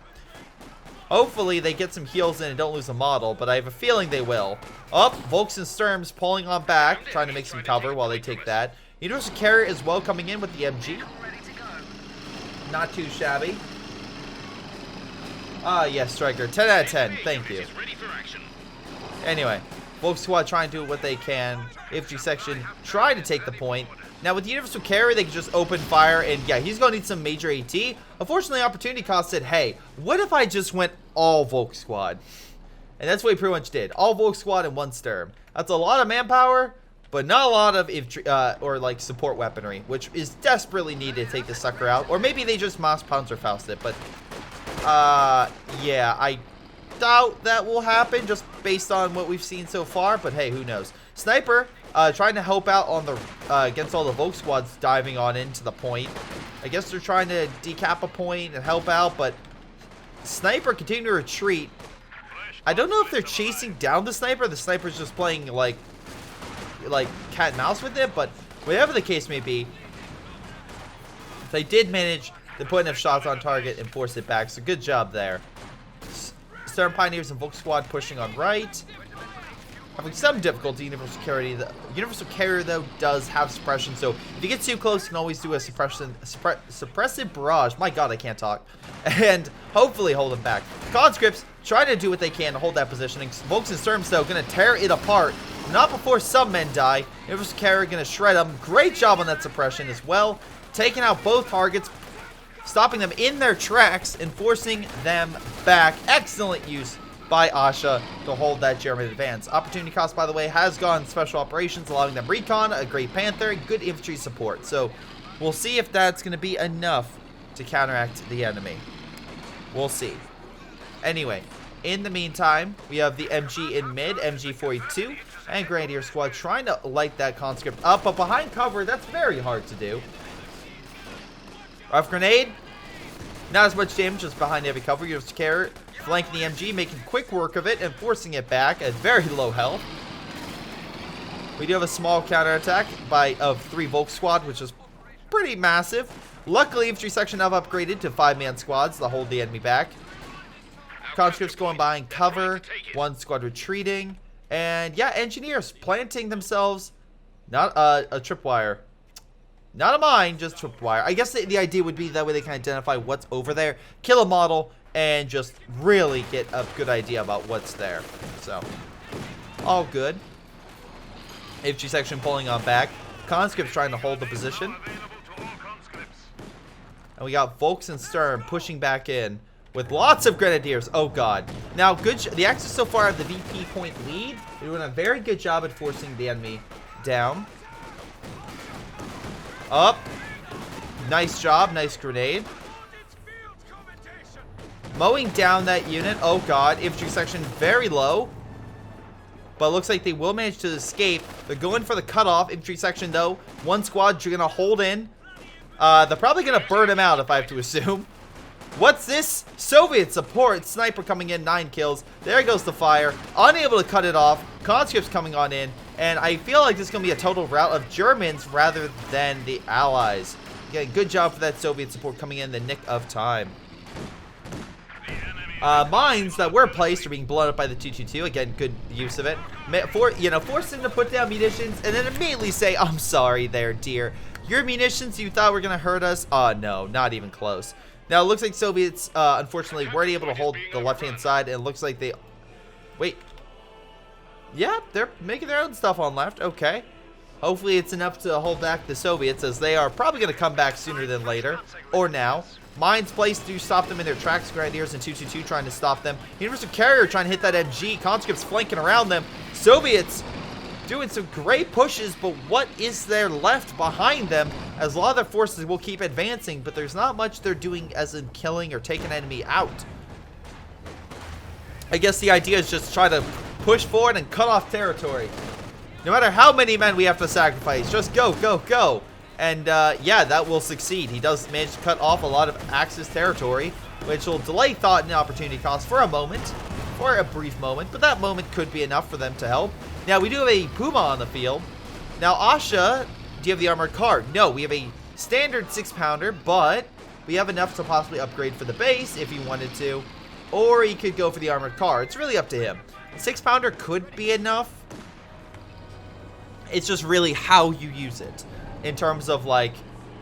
Hopefully they get some heals in and don't lose a model, but I have a feeling they will. Up, Volks and Sturms pulling on back, trying to make some cover while they take that. Universal Carrier as well coming in with the MG. Not too shabby. Ah, yes, Striker. 10 out of 10. Thank you. Anyway, Volk squad trying to do what they can. Infantry section try to take the point. Now, with the Universal Carrier, they can just open fire, and yeah, he's going to need some major AT. Unfortunately, Opportunity Cost said, hey, what if I just went all Volk squad? And that's what he pretty much did. All Volk squad and 1 Sturm. That's a lot of manpower, but not a lot of infantry, or like support weaponry, which is desperately needed to take this sucker out. Or maybe they just Mass Panzerfaust it, but yeah, I doubt that will happen just based on what we've seen so far, but hey, who knows. Sniper trying to help out on the against all the Volk squads diving on into the point. I guess they're trying to decap a point and help out, but Sniper continue to retreat. I don't know if they're chasing down the Sniper. The Sniper's just playing like cat and mouse with it, but whatever the case may be, they did manage to put enough shots on target and force it back, so good job there. Sturm Pioneers and Volk squad pushing on right. having some difficulty. Universal carrier, though, does have suppression, so if you get too close, you can always do a suppressive barrage. My god, I can't talk. And hopefully hold them back. Conscripts trying to do what they can to hold that positioning. Volks and Sturms, though, going to tear it apart. Not before some men die. Universal carrier going to shred them. Great job on that suppression as well. Taking out both targets, stopping them in their tracks and forcing them back. Excellent use by Asha to hold that German advance. Opportunity cost, by the way, has gone special operations, allowing them recon, a great panther, good infantry support. So we'll see if that's going to be enough to counteract the enemy. We'll see. Anyway, in the meantime, we have the MG in mid, MG42, and Grenadier Squad trying to light that conscript up, but behind cover, that's very hard to do. Rough grenade, not as much damage as behind heavy cover. You have to carry it, flanking the MG, making quick work of it and forcing it back at very low health. We do have a small counterattack of 3 Volk squad, which is pretty massive. Luckily, infantry section have upgraded to 5-man squads to hold the enemy back. Conscripts going behind cover, 1 squad retreating, and yeah, engineers planting themselves. Not a tripwire. Not a mine, just tripwire. I guess the idea would be that way they can identify what's over there, kill a model, and just really get a good idea about what's there. So, all good. Infantry section pulling on back. Conscripts trying to hold the position. And we got Volks and Sturm pushing back in with lots of Grenadiers. Oh, God. Now, the Axis so far have the VP point lead. They're doing a very good job at forcing the enemy down. Up. Nice job. Nice grenade. Mowing down that unit. Oh, God. Infantry section very low. But it looks like they will manage to escape. They're going for the cutoff. Infantry section, though. 1 squad, you're going to hold in. They're probably going to burn him out, if I have to assume. What's this? Soviet support. Sniper coming in. 9 kills. There goes the fire. Unable to cut it off. Conscripts coming on in. And I feel like this is going to be a total rout of Germans rather than the Allies. Again, good job for that Soviet support coming in the nick of time. Mines that were placed are being blown up by the 222. Again, good use of it. Force them to put down munitions and then immediately say, I'm sorry there, dear. Your munitions you thought were going to hurt us? Oh, no, not even close. Now, it looks like Soviets, unfortunately, weren't able to hold the left-hand side. And it looks like they... Wait. Yeah, they're making their own stuff on left. Okay. Hopefully, it's enough to hold back the Soviets, as they are probably going to come back sooner than later. Or now. Mines placed to stop them in their tracks. Grenadiers and 222 trying to stop them. Universal Carrier trying to hit that MG. Conscripts flanking around them. Soviets doing some great pushes, but what is there left behind them? As a lot of their forces will keep advancing, but there's not much they're doing as in killing or taking enemy out. I guess the idea is just try to push forward and cut off territory. No matter how many men we have to sacrifice, just go, go, go. And yeah, that will succeed. He does manage to cut off a lot of Axis territory, which will delay thought and opportunity cost for a moment, for a brief moment, but that moment could be enough for them to help. Now, we do have a Puma on the field. Now, Asha, do you have the armored car? No, we have a standard 6-pounder, but we have enough to possibly upgrade for the base if he wanted to, or he could go for the armored car. It's really up to him. 6-pounder could be enough. It's just really how you use it in terms of, like,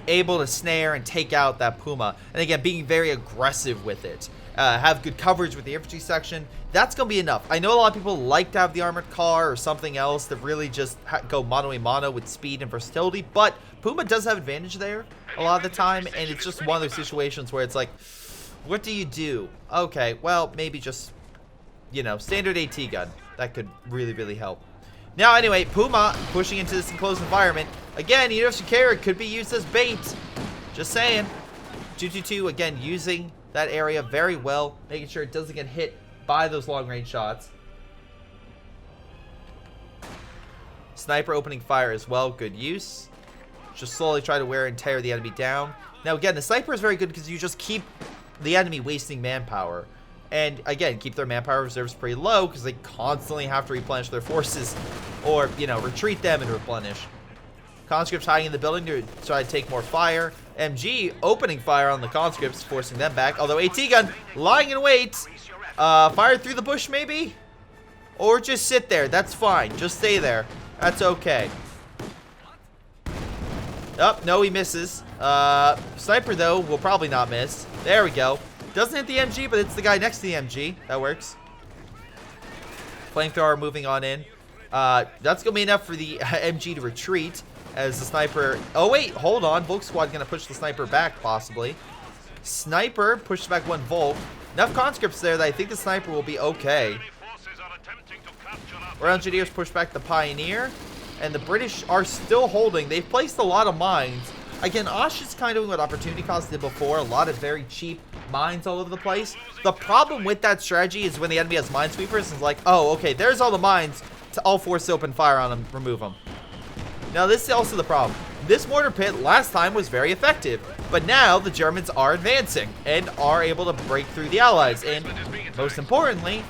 able to snare and take out that Puma. And again, being very aggressive with it. Have good coverage with the infantry section. That's going to be enough. I know a lot of people like to have the armored car or something else to really just go mano-a-mano with speed and versatility, but Puma does have advantage there a lot of the time, and it's just one of those situations where it's like, what do you do? Okay, well, maybe just, you know, standard AT gun. That could really, really help. Now, anyway, Puma pushing into this enclosed environment. Again, Universal Carrier could be used as bait. Just saying. 222, again, using that area very well, making sure it doesn't get hit by those long-range shots. Sniper opening fire as well, good use. Just slowly try to wear and tear the enemy down. Now, again, the sniper is very good because you just keep the enemy wasting manpower. And, again, keep their manpower reserves pretty low because they constantly have to replenish their forces or, you know, retreat them and replenish. Conscripts hiding in the building to try to take more fire. MG opening fire on the conscripts, forcing them back. Although AT gun lying in wait. Fired through the bush, maybe? Or just sit there. That's fine. Just stay there. That's okay. Oh, no, he misses. Sniper, though, will probably not miss. There we go. Doesn't hit the MG, but it's the guy next to the MG. That works. Flamethrower moving on in. That's going to be enough for the MG to retreat as the sniper... Oh, wait. Hold on. Volk squad going to push the sniper back, possibly. Sniper pushes back one Volk. Enough conscripts there that I think the sniper will be okay. Our engineers push back the Pioneer. And the British are still holding. They've placed a lot of mines. Again, Ash is kind of doing what Opportunity Cost did before. A lot of very cheap mines all over the place. The problem with that strategy is when the enemy has minesweepers, it's like, oh, okay, there's all the mines. I'll force open fire on them, remove them. Now, this is also the problem. This mortar pit last time was very effective. But now the Germans are advancing and are able to break through the Allies. And most importantly,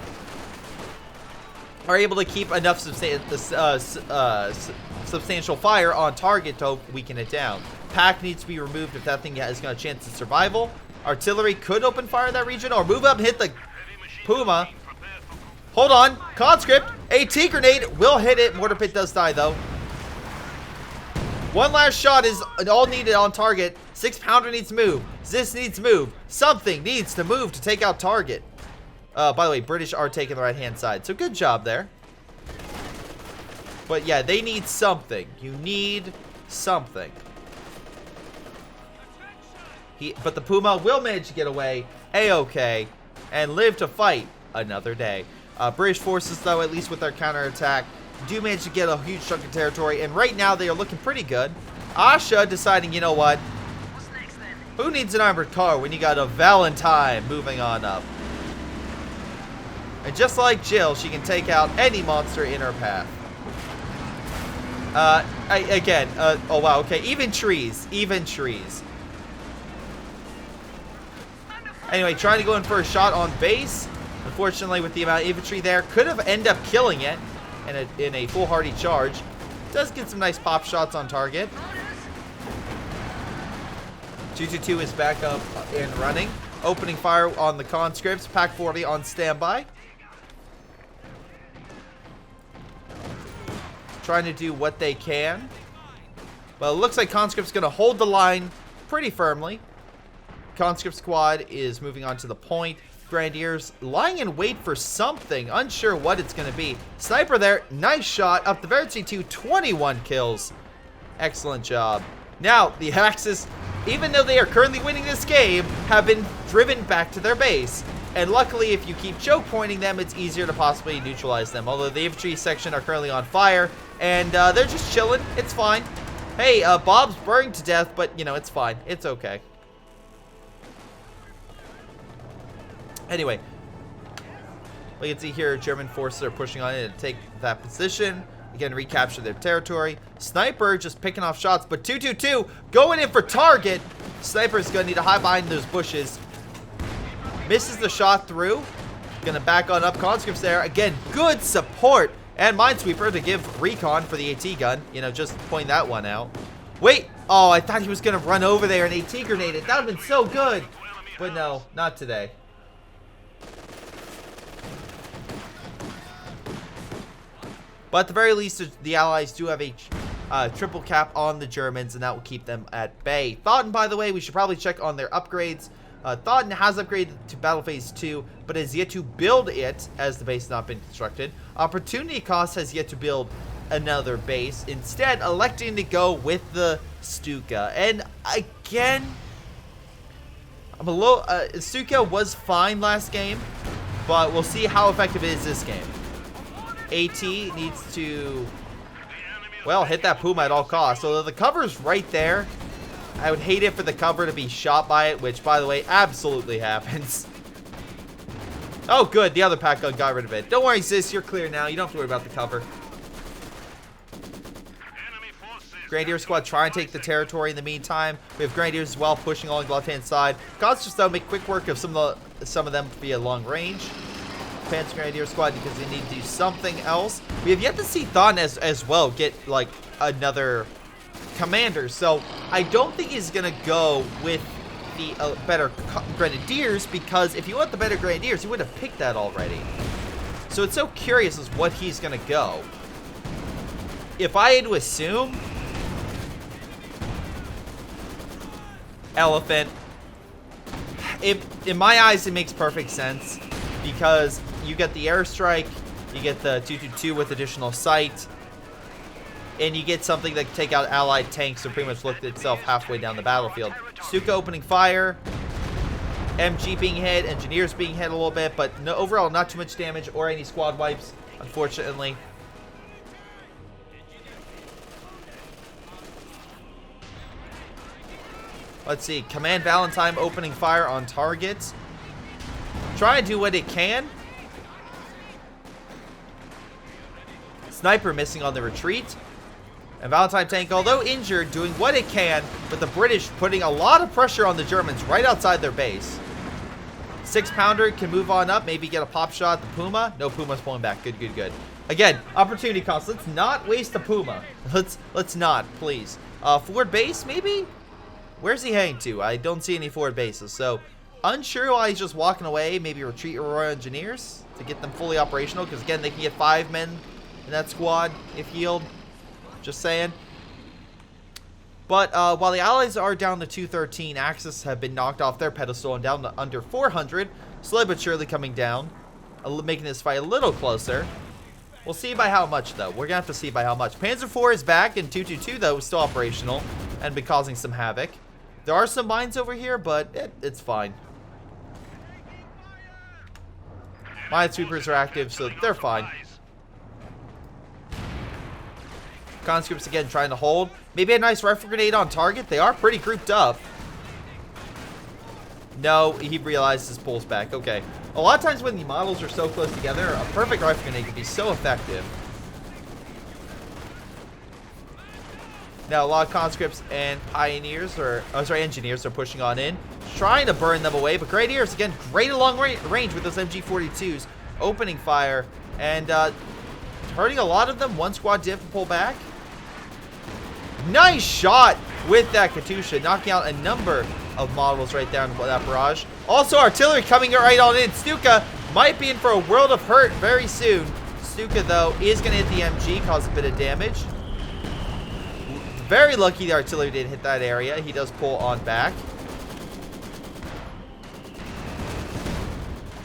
are able to keep enough substantial fire on target to weaken it down. Pack needs to be removed if that thing has got a chance of survival. Artillery could open fire in that region or move up and hit the Puma. Hold on. Conscript. AT grenade will hit it. Mortar pit does die, though. One last shot is all needed on target. 6-pounder needs to move. This needs to move. Something needs to move to take out target. By the way, British are taking the right-hand side. So good job there. But yeah, they need something. You need something. But the Puma will manage to get away. A-okay. And live to fight another day. British forces, though, at least with their counterattack, do manage to get a huge chunk of territory. And right now, they are looking pretty good. Asha deciding, you know what? Who needs an armored car when you got a Valentine moving on up? And just like Jill, she can take out any monster in her path. Oh wow, okay, even trees. Anyway, trying to go in for a shot on base. Unfortunately, with the amount of infantry there, could have ended up killing it in a foolhardy charge. Does get some nice pop shots on target. 222 is back up and running. Opening fire on the conscripts. Pack 40 on standby. Trying to do what they can. Well, it looks like conscript's going to hold the line pretty firmly. Conscript squad is moving on to the point. Grenadiers lying in wait for something. Unsure what it's going to be. Sniper there. Nice shot. Up the Verity 2. 21 kills. Excellent job. Now, the Axis, even though they are currently winning this game, have been driven back to their base. And luckily, if you keep choke pointing them, it's easier to possibly neutralize them. Although the infantry section are currently on fire. And they're just chilling. It's fine. Hey, Bob's burning to death, but, you know, it's fine. It's okay. Anyway, we can see here German forces are pushing on in to take that position. Again, recapture their territory. Sniper just picking off shots, but 222 going in for target. Sniper's going to need to hide behind those bushes. Misses the shot through. Going to back on up. Conscripts there. Again, good support. And Minesweeper to give recon for the AT gun. You know, just point that one out. Wait. Oh, I thought he was going to run over there and AT grenade it. That would have been so good. But no, not today. But at the very least, the Allies do have a triple cap on the Germans, and that will keep them at bay. Thoton, by the way, we should probably check on their upgrades. Thoton has upgraded to Battle Phase 2, but has yet to build it, as the base has not been constructed. Opportunity Cost has yet to build another base, instead electing to go with the Stuka. And again, I'm a little... Stuka was fine last game, but we'll see how effective it is this game. AT needs to, well, hit that Puma at all costs. So the cover's right there. I would hate it for the cover to be shot by it, which, by the way, absolutely happens. Oh, good. The other pack gun got rid of it. Don't worry, sis. You're clear now. You don't have to worry about the cover. Grenadier squad trying to take the territory in the meantime. We have Grenadiers as well pushing along the left-hand side. Conscripts, though, make quick work of some of them via long range. Panzer Grenadier squad because they need to do something else. We have yet to see Thoton as well get like another commander, so I don't think he's gonna go with the better Grenadiers, because if you want the better Grenadiers, you would have picked that already. So it's so curious as what he's going to go. If I had to assume, Elephant, in my eyes, it makes perfect sense because you get the airstrike, you get the 222 with additional sight, and you get something that can take out allied tanks and pretty much look at itself halfway down the battlefield. Stuka opening fire, MG being hit, engineers being hit a little bit, but no, overall not too much damage or any squad wipes, unfortunately. Let's see, Command Valentine opening fire on targets. Try and do what it can. Sniper missing on the retreat. And Valentine tank, although injured, doing what it can, with the British putting a lot of pressure on the Germans right outside their base. 6-pounder can move on up, maybe get a pop shot. The Puma. No, Puma's pulling back. Good, good, good. Again, opportunity cost. Let's not waste the Puma. Let's not, please. Forward base, maybe? Where's he heading to? I don't see any forward bases, so unsure why he's just walking away. Maybe retreat Royal Engineers to get them fully operational, because again, they can get 5 men in that squad if healed. Just saying. But while the Allies are down to 213, Axis have been knocked off their pedestal and down to under 400. Slowly but surely coming down, making this fight a little closer. We'll see by how much, though. We're going to have to see by how much. Panzer IV is back, and 222, though, is still operational and been causing some havoc. There are some mines over here, but it's fine. Minesweepers are active, so they're fine. Conscripts again trying to hold. Maybe a nice rifle grenade on target. They are pretty grouped up. No, he realized his pulls back. Okay. A lot of times when the models are so close together, a perfect rifle grenade can be so effective. Now, a lot of conscripts and pioneers, engineers are pushing on in, trying to burn them away. But Grenadiers, again, great at long range with those MG42s, opening fire, and hurting a lot of them. One squad did pull back. Nice shot with that Katyusha, knocking out a number of models right there in that barrage. Also, artillery coming right on in. Stuka might be in for a world of hurt very soon. Stuka, though, is going to hit the MG, cause a bit of damage. Very lucky the artillery did hit that area. He does pull on back.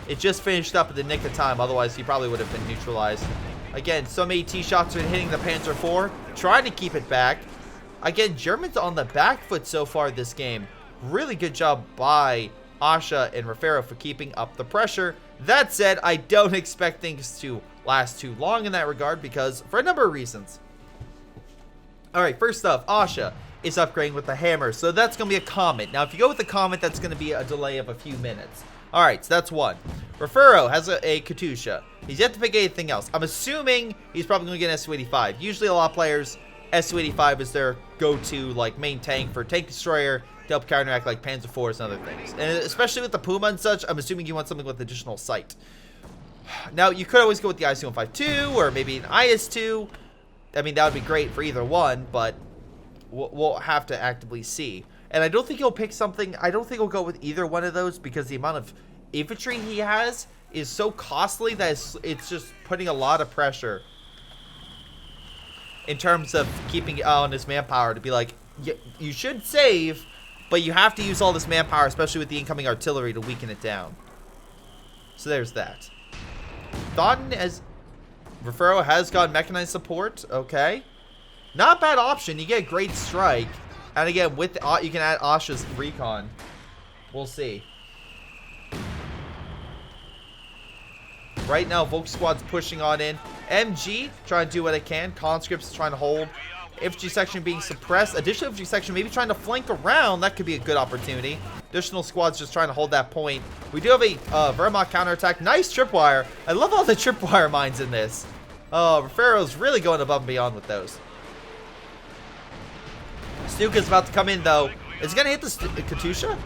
It just finished up at the nick of time. Otherwise, he probably would have been neutralized. Again, so many T-shots are hitting the Panzer IV. Trying to keep it back. Again, Germans on the back foot so far this game. Really good job by Asha and Refero for keeping up the pressure. That said, I don't expect things to last too long in that regard because for a number of reasons. Alright, first up, Asha is upgrading with the hammer, so that's going to be a Comet. Now, if you go with the Comet, that's going to be a delay of a few minutes. Alright, so that's one. Refero has a Katyusha. He's yet to pick anything else. I'm assuming he's probably going to get an Su-85. Usually a lot of players, Su-85 is their go-to, like, main tank for tank destroyer to help counteract, like, Panzer IVs and other things. And especially with the Puma and such, I'm assuming you want something with additional sight. Now, you could always go with the IS-152 or maybe an IS-2. I mean, that would be great for either one, but we'll have to actively see. And I don't think he'll pick something. I don't think he'll go with either one of those because the amount of infantry he has is so costly that it's just putting a lot of pressure in terms of keeping on his manpower to be like, you should save, but you have to use all this manpower, especially with the incoming artillery, to weaken it down. So there's that. Thoton as Refero has got mechanized support. Okay. Not a bad option. You get great strike. And again, with you can add Asha's recon. We'll see. Right now, Volk Squad's pushing on in. MG trying to do what it can. Conscripts trying to hold. Infantry section being suppressed. Additional infantry section maybe trying to flank around. That could be a good opportunity. Additional squads just trying to hold that point. We do have a Wehrmacht counterattack. Nice tripwire. I love all the tripwire mines in this. Oh, Refero's really going above and beyond with those. Stuka's about to come in, though. Is it going to hit the Katyusha?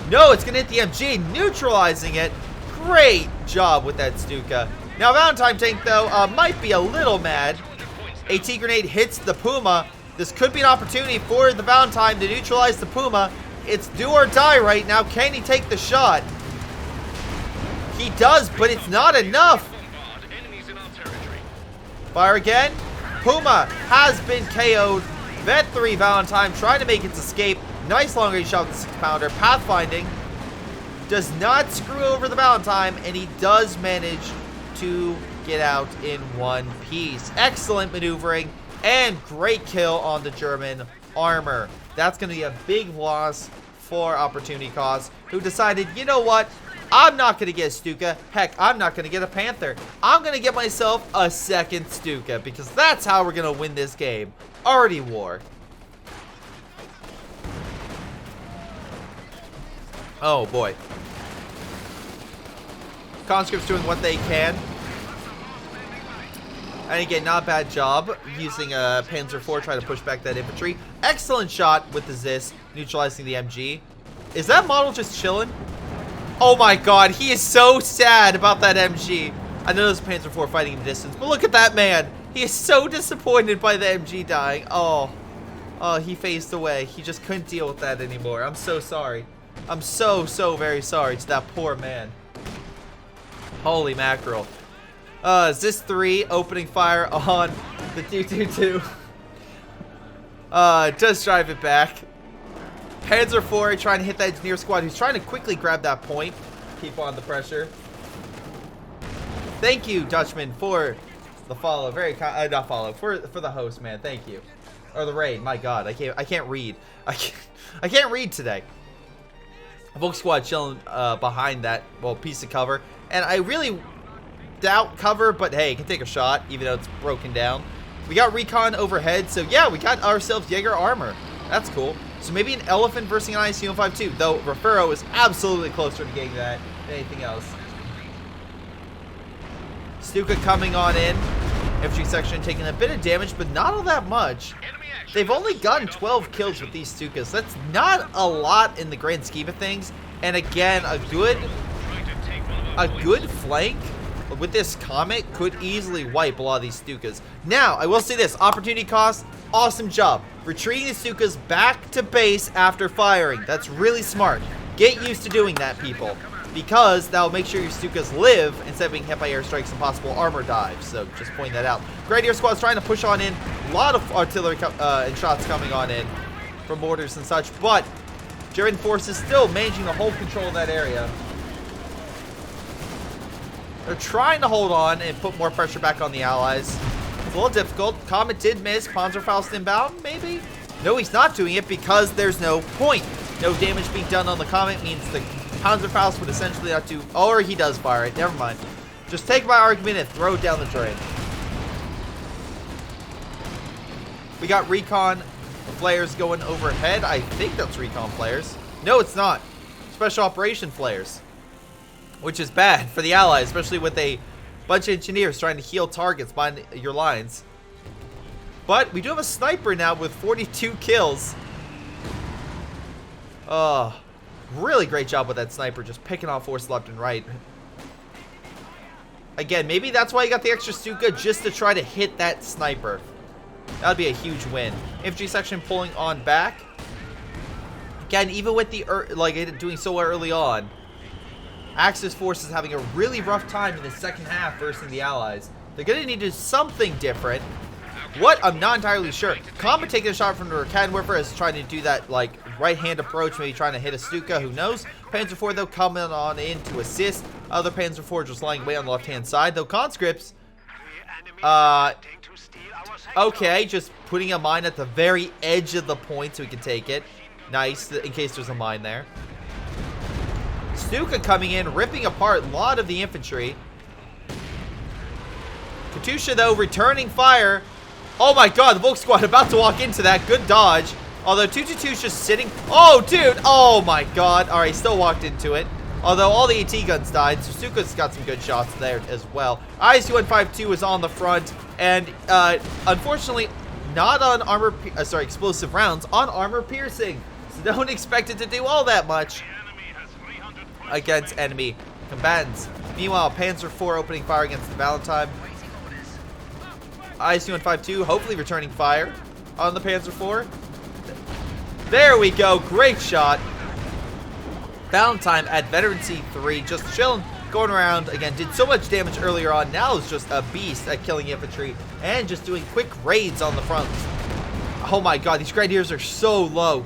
No, it's going to hit the MG, neutralizing it. Great job with that Stuka. Now, Valentine tank, though, might be a little mad. AT grenade hits the Puma. This could be an opportunity for the Valentine to neutralize the Puma. It's do or die right now. Can he take the shot? He does, but it's not enough. Fire again. Puma has been KO'd. Vet 3 Valentine trying to make its escape. Nice long range shot with the 6-pounder. Pathfinding does not screw over the Valentine, and he does manage to get out in one piece. Excellent maneuvering and great kill on the German armor. That's going to be a big loss for Opportunity Cost, who decided, you know what? I'm not going to get a Stuka. Heck, I'm not going to get a Panther. I'm going to get myself a second Stuka, because that's how we're going to win this game. Already war. Oh, boy. Conscripts doing what they can. And again, not a bad job using a Panzer IV trying to push back that infantry. Excellent shot with the Zis, neutralizing the MG. Is that model just chilling? Oh my god, he is so sad about that MG. I know there's a Panzer IV fighting in the distance, but look at that man. He is so disappointed by the MG dying. Oh, he phased away. He just couldn't deal with that anymore. I'm so sorry. I'm so very sorry to that poor man. Holy mackerel. Zis 3 opening fire on the 222. Does drive it back. Panzer IV trying to hit that engineer squad who's trying to quickly grab that point. Keep on the pressure. Thank you, Dutchman, for the follow. Very not follow, for the host, man. Thank you. Or the raid. My god, I can't read. I can't read today. Volk squad chilling behind that piece of cover. And I really doubt cover, but hey, it can take a shot, even though it's broken down. We got recon overhead, so yeah, we got ourselves Jaeger armor. That's cool. So maybe an elephant versus an IC-152, though Refero is absolutely closer to getting that than anything else. Stuka coming on in. Infantry section taking a bit of damage, but not all that much. They've only gotten 12 kills with these Stukas. That's not a lot in the grand scheme of things. And again, a good flank with this Comet could easily wipe a lot of these Stukas. Now, I will say this. Opportunity cost, awesome job. Retreating the Stukas back to base after firing. That's really smart. Get used to doing that, people. Because that'll make sure your Stukas live instead of being hit by airstrikes and possible armor dives. So just point that out. Grenadier squad's trying to push on in. A lot of artillery and shots coming on in from mortars and such. But German forces still managing to hold control of that area. They're trying to hold on and put more pressure back on the Allies. It's a little difficult. Comet did miss. Panzerfaust inbound, maybe? No, he's not doing it because there's no point. No damage being done on the Comet means the Panzerfaust would essentially not do... Or he does fire it. Never mind. Just take my argument and throw it down the drain. We got recon flares going overhead. I think that's recon flares. No, it's not. Special operation flares. Which is bad for the Allies, especially with a bunch of engineers trying to heal targets behind your lines. But we do have a sniper now with 42 kills. Really great job with that sniper, just picking off force left and right. Again, maybe that's why you got the extra Stuka, just to try to hit that sniper. That would be a huge win. Infantry section pulling on back. Again, even with the doing so early on, Axis forces having a really rough time in the second half versus the Allies. They're going to need to do something different. What? I'm not entirely sure. Comet taking a shot from the cannon whipper is trying to do that right-hand approach, maybe trying to hit a Stuka, who knows. Panzer IV though coming on in to assist. Other Panzer IV just lying away on the left-hand side, though conscripts. Okay, just putting a mine at the very edge of the point so we can take it. Nice, in case there's a mine there. Stuka coming in, ripping apart a lot of the infantry. Katusha, though, returning fire. Oh my god, the Volk squad about to walk into that. Good dodge. Although 222's just sitting. Oh, dude. Oh my god. Alright, still walked into it. Although all the AT guns died, so Stuka's got some good shots there as well. IC-152 is on the front. And unfortunately, not on armor, explosive rounds, on armor piercing. So don't expect it to do all that much against enemy combatants. Meanwhile, Panzer IV opening fire against the Valentine. IC-152 hopefully returning fire on the Panzer IV. There we go. Great shot. Valentine at Veteran C3 just chilling going around, again, did so much damage earlier on. Now is just a beast at killing infantry and just doing quick raids on the front. Oh my god, these grenadiers are so low.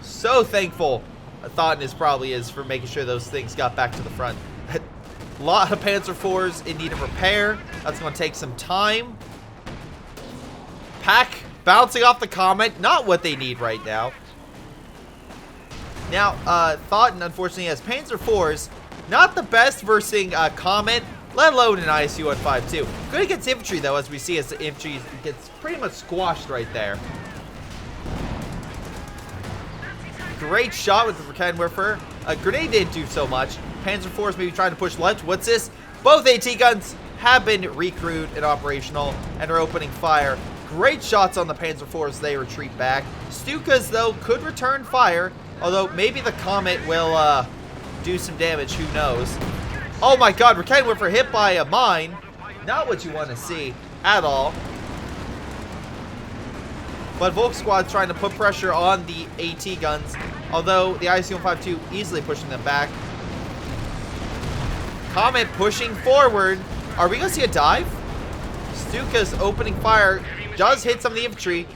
So thankful Thoton probably is for making sure those things got back to the front. A lot of Panzer IVs in need of repair. That's going to take some time. Pack bouncing off the Comet. Not what they need right now. Now, Thoton, unfortunately, has Panzer IVs. Not the best versus Comet, let alone an ISU-152. Good against infantry, though, as we see as the infantry gets pretty much squashed right there. Great shot with the cannon Refero. A grenade didn't do so much. Panzer IVs maybe trying to push left. What's this? Both AT guns have been recrewed and operational and are opening fire. Great shots on the Panzer IVs. They retreat back. Stukas, though, could return fire. Although maybe the Comet will do some damage. Who knows? Oh my god, we're kind of hit by a mine. Not what you want to see at all. But Volk Squad's trying to put pressure on the AT guns. Although the ISU-152 easily pushing them back. Comet pushing forward. Are we going to see a dive? Stuka's opening fire does hit some of the infantry.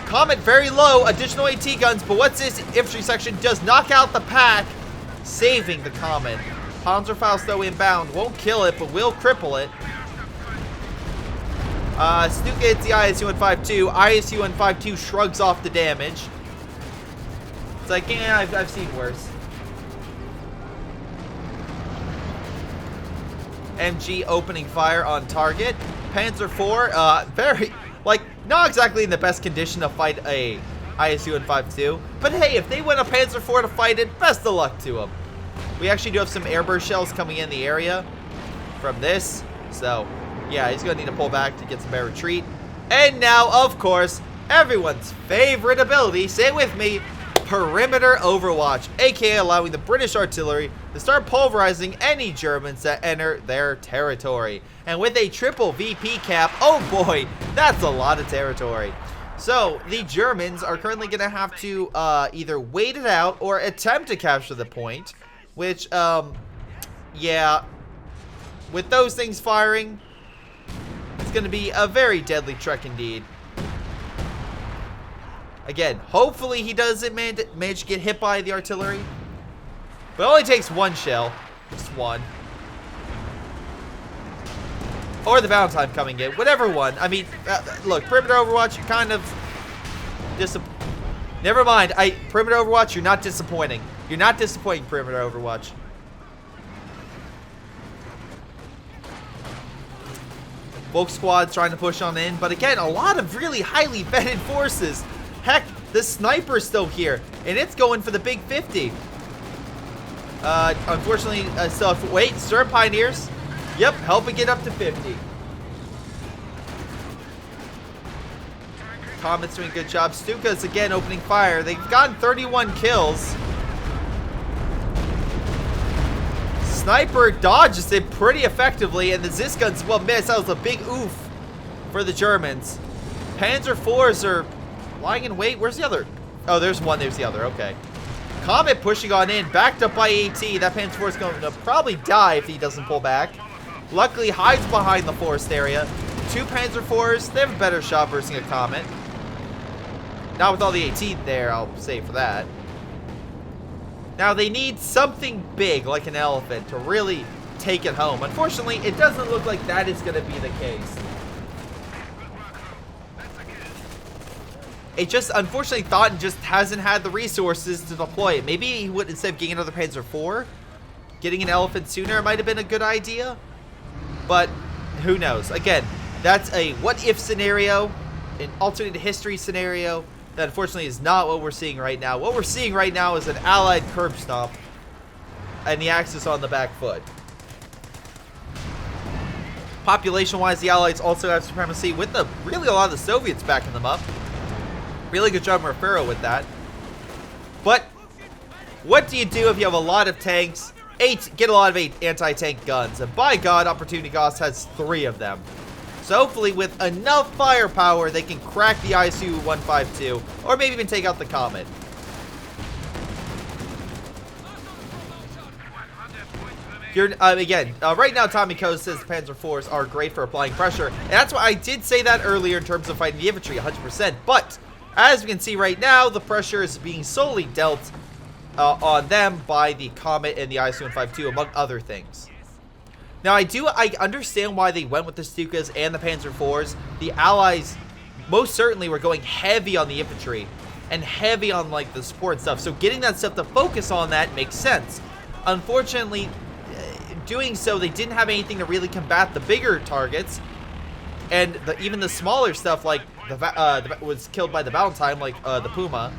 Comet very low. Additional AT guns. But what's this? Infantry section does knock out the pack. Saving the Comet. Panzerfaust, though, inbound. Won't kill it, but will cripple it. Stuka hits the ISU-152. ISU-152 shrugs off the damage. It's like, yeah, I've seen worse. MG opening fire on target. Panzer IV, very, like, not exactly in the best condition to fight a ISU-152. But hey, if they win a Panzer IV to fight it, best of luck to them. We actually do have some airburst shells coming in the area from this. So, yeah, he's going to need to pull back to get some air retreat. And now, of course, everyone's favorite ability, say it with me, Perimeter Overwatch, aka allowing the British artillery to start pulverizing any Germans that enter their territory. And with a triple VP cap, oh boy, that's a lot of territory. So, the Germans are currently going to have to either wait it out or attempt to capture the point. Which, yeah, with those things firing, it's going to be a very deadly trek indeed. Again, hopefully he doesn't manage to get hit by the artillery. But it only takes one shell. Just one. Or the Valentine coming in. Whatever one. I mean, look, Perimeter Overwatch, you're kind of never mind. Perimeter Overwatch, you're not disappointing. You're not disappointing, Perimeter Overwatch. Volk Squad's trying to push on in. But again, a lot of really highly vetted forces. Heck, the sniper's still here, and it's going for the big 50. Unfortunately, wait, Sturm Pioneers. Yep, helping get up to 50. Comet's doing a good job. Stuka's again opening fire. They've gotten 31 kills. Sniper dodges it pretty effectively, and the Zis guns will miss. That was a big oof for the Germans. Panzer IVs are lying in wait. Where's the other? Oh, there's one. There's the other. Okay. Comet pushing on in, backed up by AT. That Panzer IV is going to probably die if he doesn't pull back. Luckily, hides behind the forest area. Two Panzer IVs. They have a better shot versus a Comet. Not with all the AT there, I'll say for that. Now, they need something big, like an elephant, to really take it home. Unfortunately, it doesn't look like that is going to be the case. It just, unfortunately, Thoton just hasn't had the resources to deploy it. Maybe he would, instead of getting another Panzer IV, getting an elephant sooner might have been a good idea. But who knows? Again, that's a what-if scenario, an alternate history scenario that unfortunately is not what we're seeing right now. What we're seeing right now is an Allied curb stomp and the Axis on the back foot. Population-wise, the Allies also have supremacy with really a lot of the Soviets backing them up. Really good job, Refero, with that. But what do you do if you have a lot of tanks? Get a lot of anti-tank guns. And by God, Opportunity Cost has 3 of them. So hopefully with enough firepower, they can crack the ISU-152. Or maybe even take out the Comet. You're again, right now Tommy Ko says Panzer IVs are great for applying pressure. And that's why I did say that earlier in terms of fighting the infantry, 100%. But as we can see right now, the pressure is being solely dealt on them by the Comet and the IS-152, among other things. Now, I understand why they went with the Stukas and the Panzer IVs. The Allies most certainly were going heavy on the infantry and heavy on, like, the support stuff. So getting that stuff to focus on that makes sense. Unfortunately, doing so, they didn't have anything to really combat the bigger targets. And even the smaller stuff, like, was killed by the Valentine, like the Puma.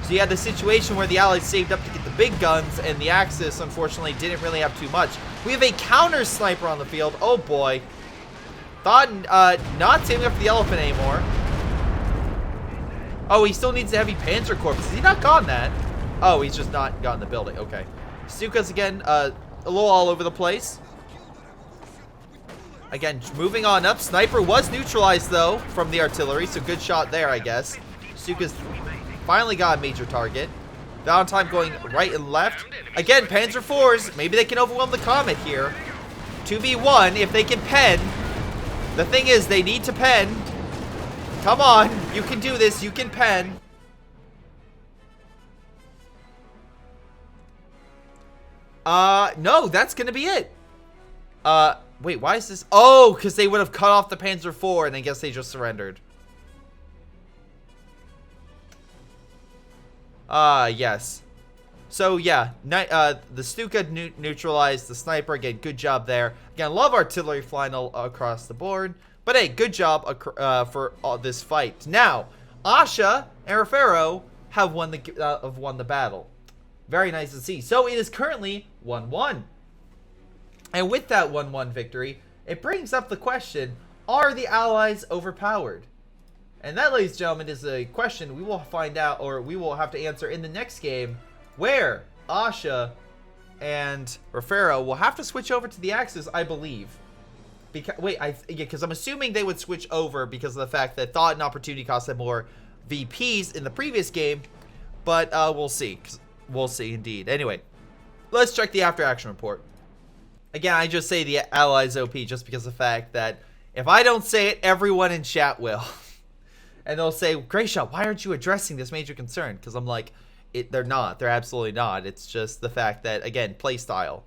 So you had the situation where the Allies saved up to get the big guns, and the Axis, unfortunately, didn't really have too much. We have a counter sniper on the field. Oh, boy. Thoton not saving up for the Elephant anymore. Oh, he still needs a heavy Panzer Corps. Has he not gone that? Oh, he's just not gotten the building. Okay. Stukas, again, a little all over the place. Again, moving on up. Sniper was neutralized, though, from the artillery, so good shot there, I guess. Stukas finally got a major target. Valentine going right and left. Again, Panzer IVs. Maybe they can overwhelm the Comet here. 2v1 if they can pen. The thing is, they need to pen. Come on. You can do this. You can pen. No, that's going to be it. Wait, why is this? Oh, because they would have cut off the Panzer IV, and I guess they just surrendered. Yes. So, yeah, the Stuka neutralized the sniper. Again, good job there. Again, love artillery flying across the board. But, hey, good job for this fight. Now, Asha and Refero have won the battle. Very nice to see. So, it is currently 1-1. And with that 1-1 victory, it brings up the question, are the Allies overpowered? And that, ladies and gentlemen, is a question we will find out, or we will have to answer in the next game, where Asha and Refero will have to switch over to the Axis, I believe. Because I'm assuming they would switch over because of the fact that Thought and Opportunity Cost had more VPs in the previous game. But we'll see. We'll see, indeed. Anyway, let's check the after-action report. Again, I just say the Allies OP just because of the fact that if I don't say it, everyone in chat will. And they'll say, Greyshot, why aren't you addressing this major concern? Because I'm like, they're not. They're absolutely not. It's just the fact that, again, play style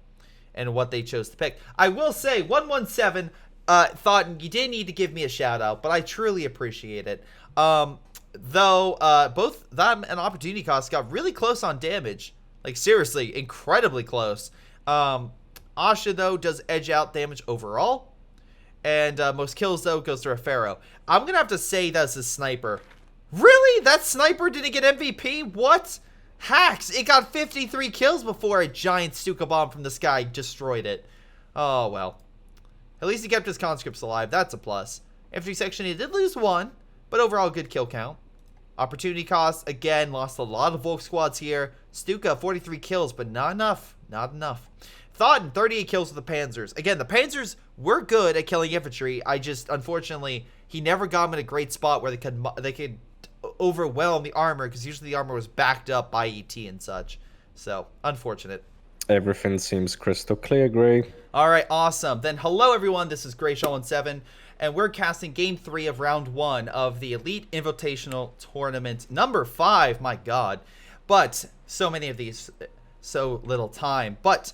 and what they chose to pick. I will say, 117 thought you didn't need to give me a shout out, but I truly appreciate it. Though both them and Opportunity Cost got really close on damage. Like, seriously, incredibly close. Asha, though, does edge out damage overall. And most kills, though, goes to Refero. I'm going to have to say that's a sniper. Really? That sniper didn't get MVP? What? Hacks. It got 53 kills before a giant Stuka bomb from the sky destroyed it. Oh, well. At least he kept his conscripts alive. That's a plus. Infantry section, he did lose one, but overall good kill count. Opportunity cost, again, lost a lot of Volk squads here. Stuka, 43 kills, but not enough. Not enough. Thoton, 38 kills with the Panzers. Again, the Panzers were good at killing infantry. I just, unfortunately, he never got them in a great spot where they could overwhelm the armor, because usually the armor was backed up by ET and such. So, unfortunate. Everything seems crystal clear, Gray. All right, awesome. Then, hello, everyone. This is Greyshot17, and we're casting Game 3 of Round 1 of the Elite Invitational Tournament number 5. My God. But, so many of these, so little time. But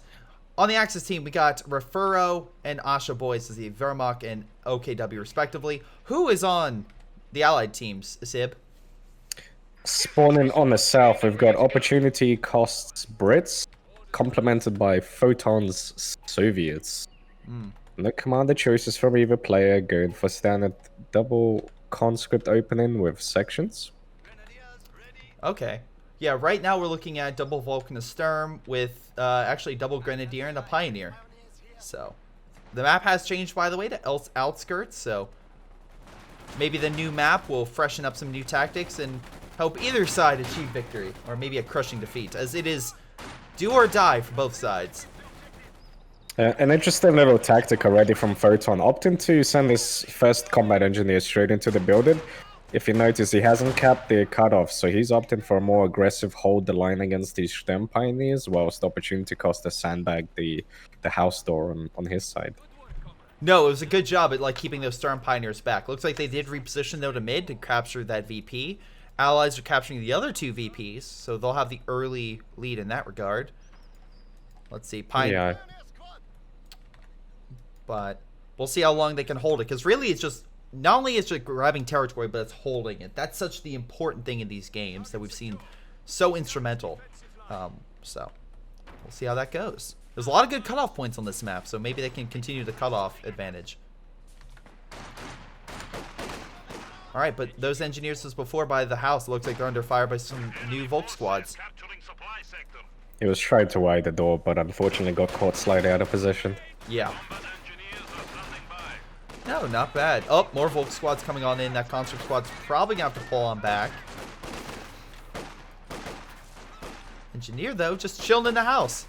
on the Axis team, we got Refero and AshaBlois as the Wehrmacht and OKW, respectively. Who is on the Allied teams, Sib? Spawning on the south, we've got Opportunity Costs Brits, complemented by Photon's Soviets. No commander choices from either player, going for standard double conscript opening with sections. Okay. Yeah, right now we're looking at double Vulcanisturm with actually double Grenadier and a Pioneer. So, the map has changed, by the way, to Outskirts, so maybe the new map will freshen up some new tactics and help either side achieve victory, or maybe a crushing defeat, as it is do or die for both sides. An interesting little tactic already from Thoton, opting to send his first combat engineer straight into the building. If you notice, he hasn't capped the cutoff, so he's opting for a more aggressive hold the line against these Sturm Pioneers, whilst the opportunity cost to sandbag the house door on his side. No, it was a good job at like keeping those Storm Pioneers back. Looks like they did reposition though to mid to capture that VP. Allies are capturing the other two VPs, so they'll have the early lead in that regard. Let's see, Yeah. But we'll see how long they can hold it, because really it's just not only is it grabbing territory, but it's holding it. That's such the important thing in these games that we've seen so instrumental. So we'll see how that goes. There's a lot of good cutoff points on this map, so maybe they can continue the cutoff advantage. All right, but those engineers was before by the house. It looks like they're under fire by some new Volk squads. He was trying to wide the door, but unfortunately got caught slightly out of position. Yeah. No, not bad. Oh, more Volk squads coming on in. That concert squad's probably going to have to pull on back. Engineer, though, just chilling in the house.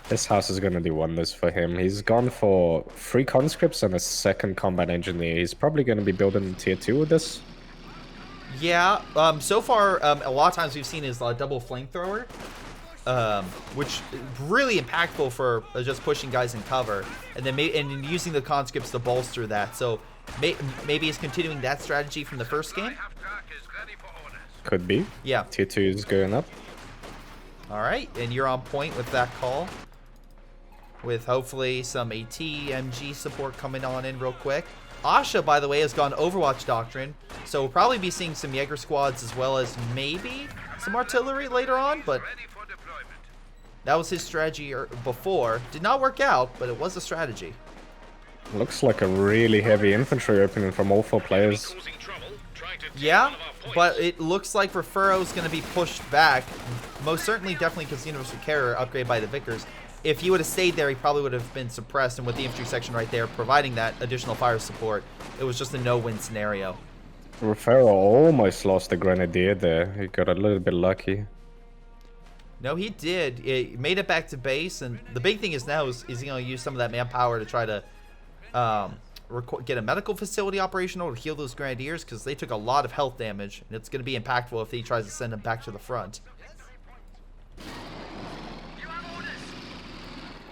This house is going to do wonders for him. He's gone for 3 conscripts and a second combat engineer. He's probably going to be building tier 2 with this. Yeah, so far, a lot of times we've seen his double flamethrower, which is really impactful for just pushing guys in cover, and then and using the conscripts to bolster that. So maybe he's continuing that strategy from the first game. Could be. Yeah. Tier 2 is going up. All right, and you're on point with that call, with hopefully some AT, MG support coming on in real quick. Asha, by the way, has gone Overwatch Doctrine, so we'll probably be seeing some Jaeger squads as well as maybe some artillery later on, but that was his strategy before. Did not work out, but it was a strategy. Looks like a really heavy infantry opening from all 4 players. Yeah, but it looks like Refero is going to be pushed back. Most certainly, definitely because Universal Carrier upgrade by the Vickers. If he would have stayed there, he probably would have been suppressed, and with the infantry section right there providing that additional fire support, it was just a no-win scenario. Refero almost lost the Grenadier there. He got a little bit lucky. No, he did. He made it back to base, and the big thing is now is he going to use some of that manpower to try to get a medical facility operational to heal those Grenadiers, because they took a lot of health damage, and it's going to be impactful if he tries to send them back to the front.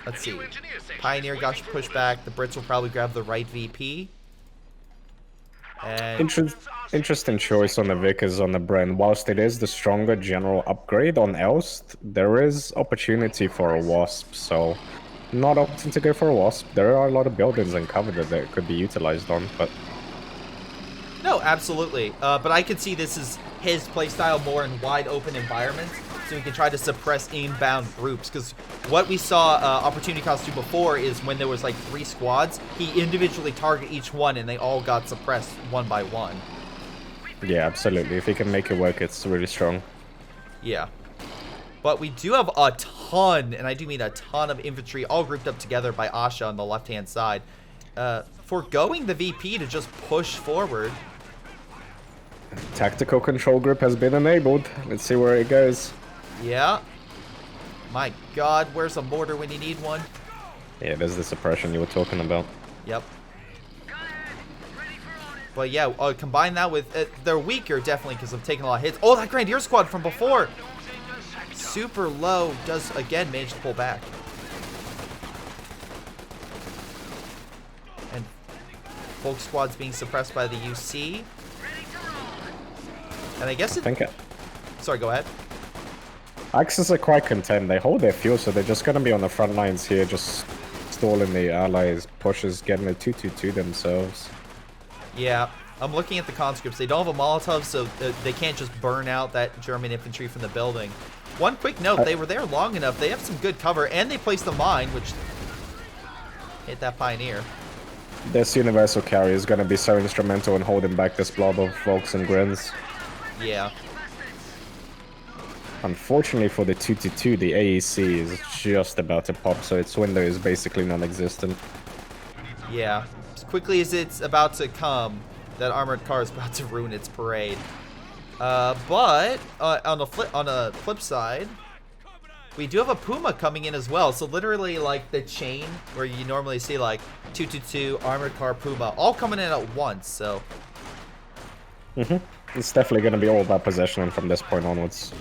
Let's see. Pioneer got pushed back. The Brits will probably grab the right VP. And Interesting choice on the Vickers on the Bren. Whilst it is the stronger general upgrade on Elst, there is opportunity for a Wasp, so not opting to go for a Wasp. There are a lot of buildings and cover that it could be utilized on, but... No, absolutely. But I could see this as his playstyle more in wide open environments, so he can try to suppress inbound groups. Because what we saw Opportunity Cost do before is when there was like 3 squads, he individually targeted each one and they all got suppressed one by one. Yeah, absolutely. If he can make it work, it's really strong. Yeah. But we do have a ton, and I do mean a ton of infantry all grouped up together by Asha on the left-hand side. Foregoing the VP to just push forward. Tactical control group has been enabled. Let's see where it goes. Yeah. My God, where's a mortar when you need one? Yeah, there's the suppression you were talking about. Yep. But yeah, combine that with... they're weaker, definitely, because they've taken a lot of hits. Oh, that Grenadier squad from before! Super low. Does, again, manage to pull back. And Volk squad's being suppressed by the UC. And I guess it... Sorry, go ahead. Axis are quite content. They hold their fuel, so they're just going to be on the front lines here, just stalling the allies' pushes, getting a 2-2-2 themselves. Yeah, I'm looking at the conscripts. They don't have a Molotov, so they can't just burn out that German infantry from the building. One quick note, they were there long enough. They have some good cover, and they placed a mine, which hit that Pioneer. This Universal Carrier is going to be so instrumental in holding back this blob of Volks and Grins. Yeah. Unfortunately for the 2-2-2, the AEC is just about to pop, so its window is basically non-existent. Yeah. As quickly as it's about to come, that armored car is about to ruin its parade. But on a flip side, we do have a Puma coming in as well. So literally, like the chain where you normally see like 2-2-2 armored car Puma, all coming in at once. So It's definitely going to be all about possession from this point onwards.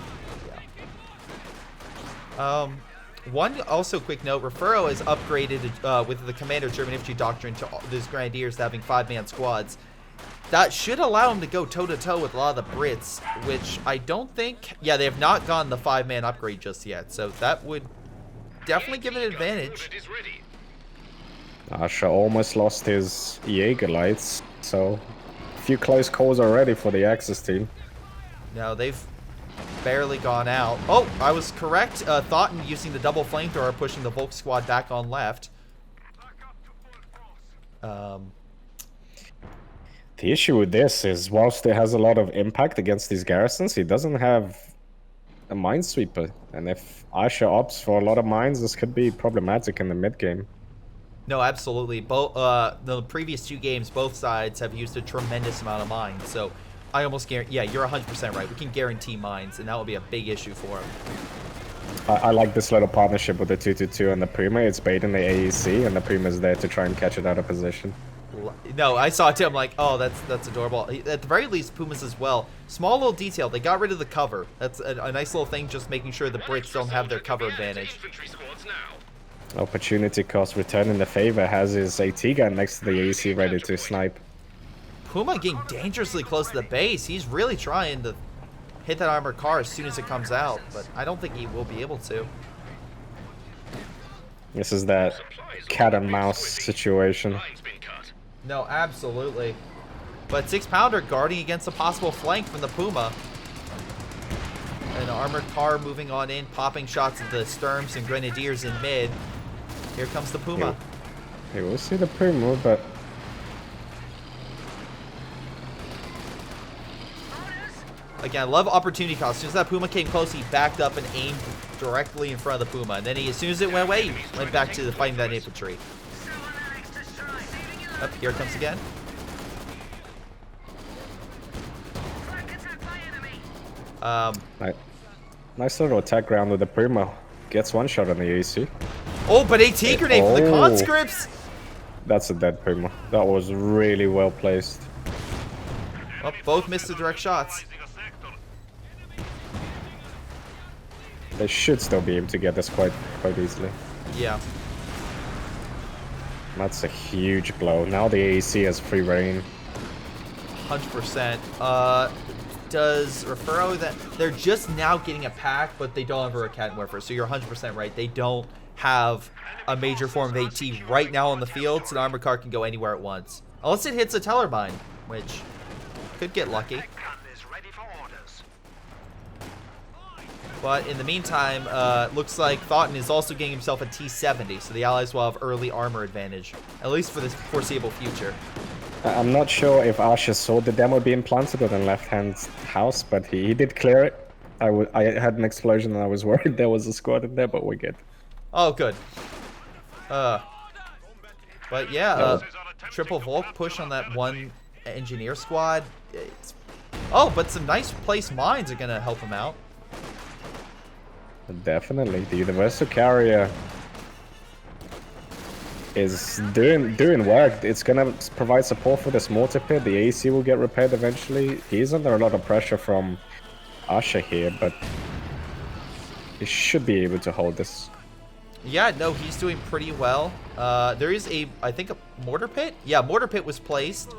One also quick note, Refero has upgraded with the Commander German Infantry Doctrine to those Grenadiers having 5-man squads. That should allow him to go toe-to-toe with a lot of the Brits, which I don't think... Yeah, they have not gotten the 5-man upgrade just yet, so that would definitely give an advantage. Asha almost lost his Jaeger lights, so a few close calls already for the Axis team. No, they've barely gone out. Oh, I was correct. Thoton using the double flamethrower, pushing the Volk squad back on left. The issue with this is, whilst it has a lot of impact against these garrisons, he doesn't have a minesweeper. And if Asha opts for a lot of mines, this could be problematic in the mid-game. No, absolutely. Both the previous 2 games, both sides have used a tremendous amount of mines. So I almost guarantee, yeah, you're 100% right. We can guarantee mines, and that will be a big issue for him. I like this little partnership with the 2-2-2 and the Puma. It's baiting the AEC, and the Puma's there to try and catch it out of position. No, I saw it too. I'm like, oh, that's adorable. At the very least, Pumas as well. Small little detail. They got rid of the cover. That's a nice little thing, just making sure the Brits don't have their cover advantage. Opportunity cost return in the favor, has his AT gun next to the AEC ready to snipe. Puma getting dangerously close to the base. He's really trying to hit that armored car as soon as it comes out, but I don't think he will be able to. This is that cat and mouse situation. No, absolutely. But 6-pounder guarding against a possible flank from the Puma. An armored car moving on in, popping shots at the Sturms and Grenadiers in mid. Here comes the Puma. You will see the Puma, but... Again, I love opportunity cost. As soon as that Puma came close, he backed up and aimed directly in front of the Puma. And then he, as soon as it went away, he went back to fighting that infantry. Up, here it comes again. Nice little attack round with the Puma. Gets one shot on the AC. Oh, but AT grenade for the conscripts! That's a dead Puma. That was really well placed. Oh, both missed the direct shots. They should still be able to get this quite easily. Yeah. That's a huge blow. Now the AEC has free reign. 100%. Does Refero that they're just now getting a pack, but they don't have a Cat and Warfare. So you're 100% right. They don't have a major form of AT right now on the field, so the armored car can go anywhere at once. Unless it hits a teller mine, which could get lucky. But in the meantime, looks like Thoton is also getting himself a T-70, so the Allies will have early armor advantage, at least for the foreseeable future. I'm not sure if Asha saw the demo being planted on the left-hand house, but he did clear it. I had an explosion and I was worried there was a squad in there, but we're good. Oh, good. But yeah, triple Volk push on that one engineer squad. Oh, but some nice placed mines are going to help him out. Definitely. The Universal Carrier is doing work. It's gonna provide support for this mortar pit. The AC will get repaired eventually. He's under a lot of pressure from Asha here, but he should be able to hold this. Yeah, no, he's doing pretty well. There is I think a mortar pit. Yeah, mortar pit was placed.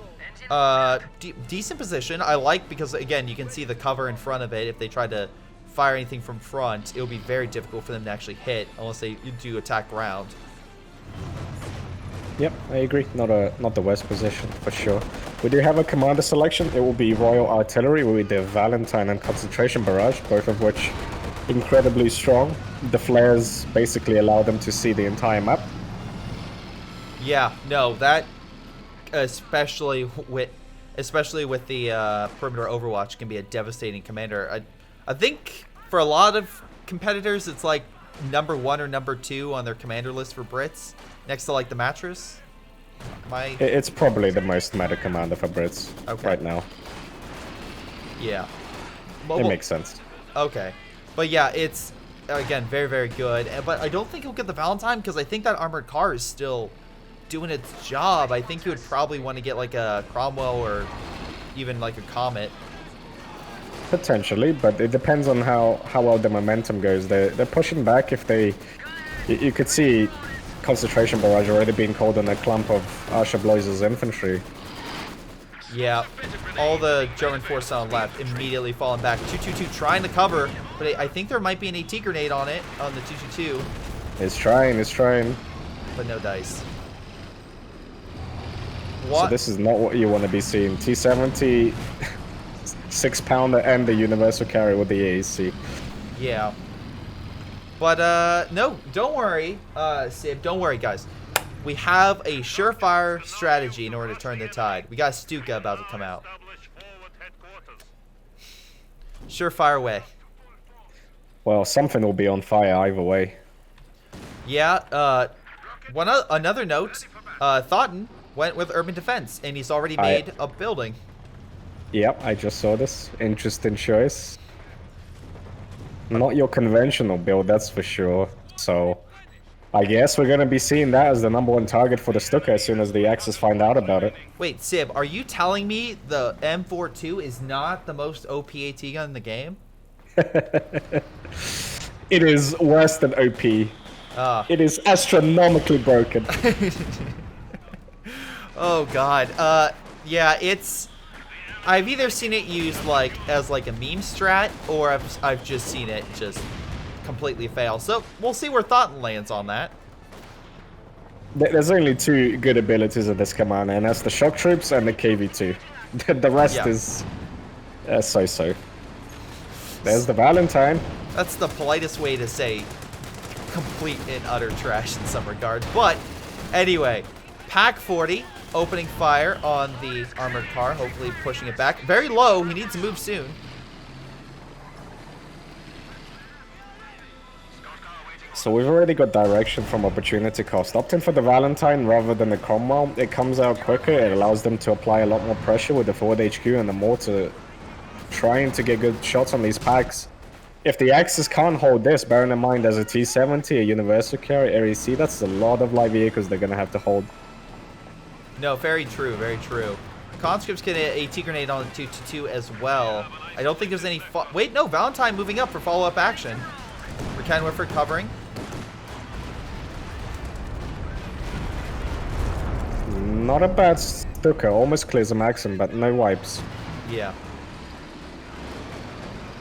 Decent position. I like, because again, you can see the cover in front of it. If they try to fire anything from front, it will be very difficult for them to actually hit unless they do attack ground. Yep, I agree. Not the worst position for sure. We do have a commander selection. It will be Royal Artillery with the Valentine and Concentration Barrage, both of which incredibly strong. The flares basically allow them to see the entire map. Yeah, no, that especially with the perimeter Overwatch can be a devastating commander. I think for a lot of competitors, it's like number 1 or number 2 on their commander list for Brits, next to like the Mattress. It's probably the most meta commander for Brits right now. Yeah. It makes sense. Okay. But yeah, it's, again, very, very good. But I don't think he'll get the Valentine, because I think that armored car is still doing its job. I think he would probably want to get like a Cromwell or even like a comet. Potentially, but it depends on how well the momentum goes. They're pushing back. If they, you could see concentration barrage already being called on a clump of AshaBlois' infantry. Yeah, all the German force on left immediately falling back. 222 trying to cover, but I think there might be an AT grenade on it, on the 222. He's trying. But no dice. What? So this is not what you want to be seeing. T-70, 6-pounder, and the universal carry with the AAC. Yeah. But, no, don't worry, Sib, don't worry, guys. We have a surefire strategy in order to turn the tide. We got Stuka about to come out. Surefire way. Well, something will be on fire either way. Yeah, another note, Thoton went with urban defense, and he's already made a building. Yep, I just saw this. Interesting choice. Not your conventional build, that's for sure. So, I guess we're going to be seeing that as the #1 target for the Stuka as soon as the Axis find out about it. Wait, Sib, are you telling me the M42 is not the most OP AT gun in the game? It is worse than OP. It is astronomically broken. Oh god. Yeah, it's... I've either seen it used as a meme strat, or I've just seen it just completely fail. So we'll see where Thoton lands on that. There's only 2 good abilities of this command, and that's the shock troops and the KV2. The rest is so-so. There's the Valentine. That's the politest way to say complete and utter trash in some regard. But anyway, Pack 40 opening fire on the armored car, hopefully pushing it back. Very low. He needs to move soon. So we've already got direction from opportunity cost. Opting for the Valentine rather than the Cromwell, it comes out quicker. It allows them to apply a lot more pressure with the forward HQ and the mortar, trying to get good shots on these packs. If the Axis can't hold this, bearing in mind there's a T-70, a universal carry, REC, that's a lot of light vehicles they're going to have to hold. No, very true, very true. Conscripts get an AT grenade on the 222 as well. I don't think there's any... Wait, no, Valentine moving up for follow-up action. Recan Whiffer covering. Not a bad Stuka, almost clears a Maxim, but no wipes. Yeah.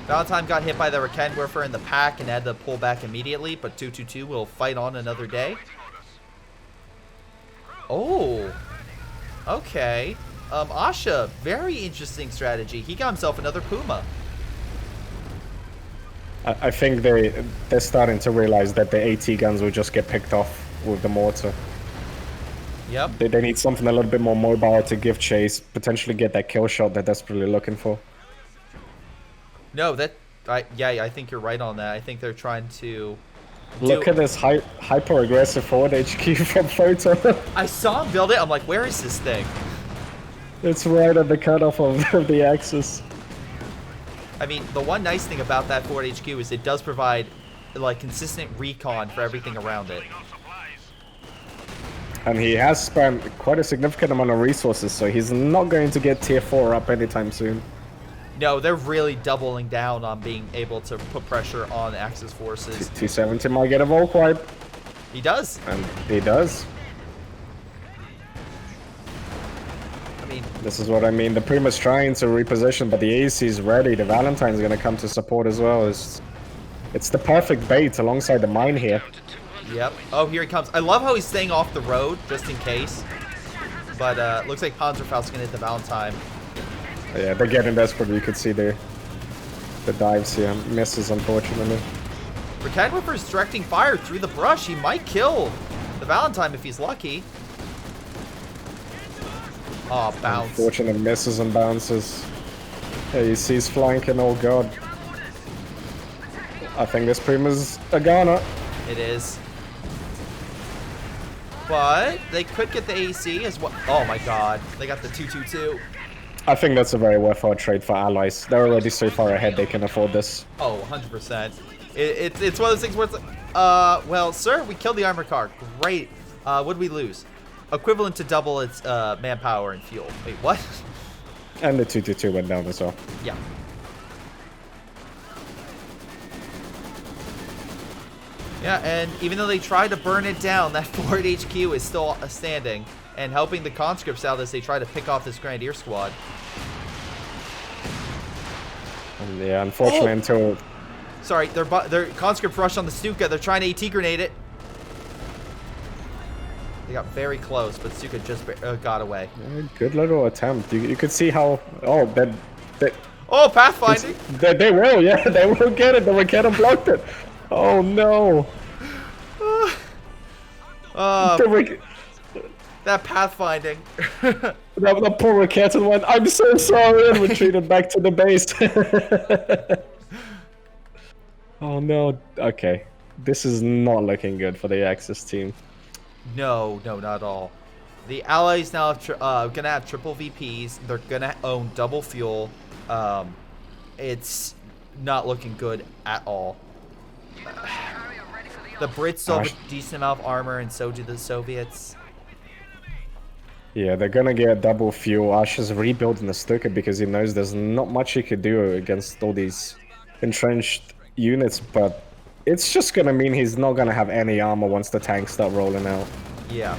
Valentine got hit by the Recan Whiffer in the pack and had to pull back immediately, but 222 will fight on another day. Oh. Okay. Asha, very interesting strategy. He got himself another Puma. I think they're starting to realize that the AT guns will just get picked off with the mortar. Yep. They need something a little bit more mobile to give chase, potentially get that kill shot they're desperately looking for. No, I think you're right on that. I think they're trying to... Look at this hyper-aggressive forward HQ from Thoton. I saw him build it. I'm like, where is this thing? It's right at the cutoff of the Axis. I mean, the one nice thing about that forward HQ is it does provide, consistent recon for everything around it. And he has spent quite a significant amount of resources, so he's not going to get tier 4 up anytime soon. No, they're really doubling down on being able to put pressure on Axis forces. T-70 might get a Volk wipe. He does. And he does. I mean... This is what I mean. The Puma's trying to reposition, but the AC is ready. The Valentine's going to come to support as well. It's the perfect bait alongside the mine here. Yep. Oh, here he comes. I love how he's staying off the road, just in case. But looks like Panzerfaust's going to hit the Valentine. Yeah, they're getting desperate. You could see the dives here. Misses, unfortunately. Recan Whiffer's directing fire through the brush. He might kill the Valentine if he's lucky. Oh, bounce. Unfortunate misses and bounces. Yeah, he sees flanking. Oh, God. I think this Puma's a Ghana. It is. But they could get the AC as well. Oh, my God. They got the 222. I think that's a very worthwhile trade for allies. They're already so far ahead they can afford this. Oh, 100%. It's one of those things where it's like, well, sir, we killed the armor car. Great. What did we lose? Equivalent to double its manpower and fuel. Wait, what? And the 222 went down as well. Yeah. Yeah, and even though they tried to burn it down, that Ford HQ is still standing and helping the conscripts out as they try to pick off this Grenadier squad. And yeah, unfortunately, until... Sorry, their conscript rush on the Stuka. They're trying to AT grenade it. They got very close, but Stuka just got away. Yeah, good little attempt. You could see how... Oh, that... Oh, pathfinding! They will, yeah. They will get it. The Raketa blocked it. Oh, no. That pathfinding. that poor Raketa went, I'm so sorry, and retreated back to the base. Oh, no. Okay. This is not looking good for the Axis team. No, not at all. The Allies now have gonna have triple VPs. They're gonna own double fuel. It's not looking good at all. The Brits still have a decent amount of armor, and so do the Soviets. Yeah, they're gonna get double fuel. Ash is rebuilding the Stuka because he knows there's not much he could do against all these entrenched units, but it's just gonna mean he's not gonna have any armor once the tanks start rolling out. Yeah.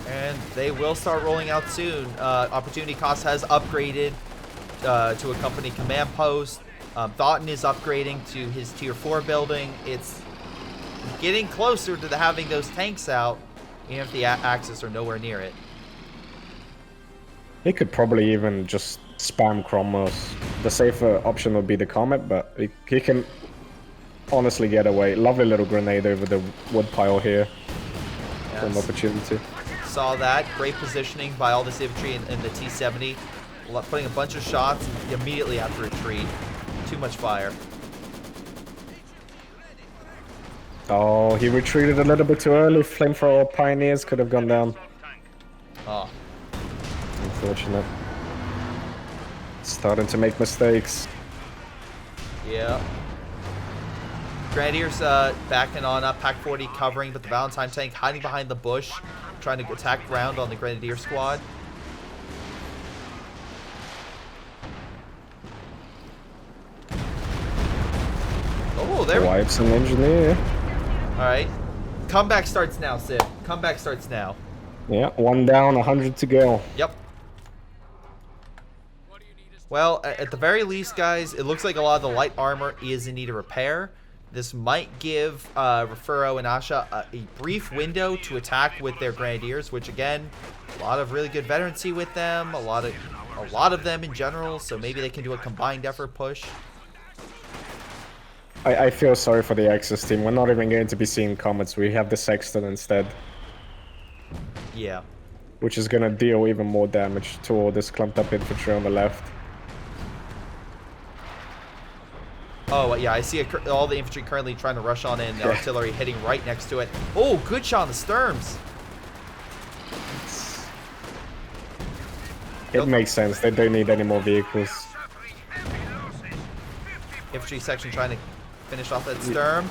And they will start rolling out soon. Opportunity Cost has upgraded to a company command post. Thoton is upgrading to his tier 4 building. It's getting closer to having those tanks out, even if the Axis are nowhere near it. He could probably even just spam Cromwell's. The safer option would be the Comet, but he can honestly get away. Lovely little grenade over the wood pile here. Yes. An opportunity. Saw that. Great positioning by all this infantry in the T-70. Putting a bunch of shots and immediately have to retreat. Too much fire. Oh, he retreated a little bit too early. Flamethrower Pioneers could have gone down. Oh. Unfortunate. Starting to make mistakes. Yeah. Grenadiers backing on up. Pack 40 covering, but the Valentine tank hiding behind the bush, trying to attack ground on the Grenadier squad. Oh, there we go. Wipes an engineer. Alright. Comeback starts now, Sid. Comeback starts now. Yeah, 1 down, 100 to go. Yep. Well, at the very least, guys, it looks like a lot of the light armor is in need of repair. This might give Refero and Asha a brief window to attack with their Grenadiers, which again, a lot of really good veterancy with them, a lot of them in general, so maybe they can do a combined effort push. I feel sorry for the Axis team. We're not even going to be seeing Comets. We have the Sexton instead. Yeah. Which is going to deal even more damage to all this clumped up infantry on the left. Oh, yeah, I see all the infantry currently trying to rush on in. The artillery hitting right next to it. Oh, good shot on the Sturms. It makes sense. They don't need any more vehicles. Infantry section trying to finish off that Sturm.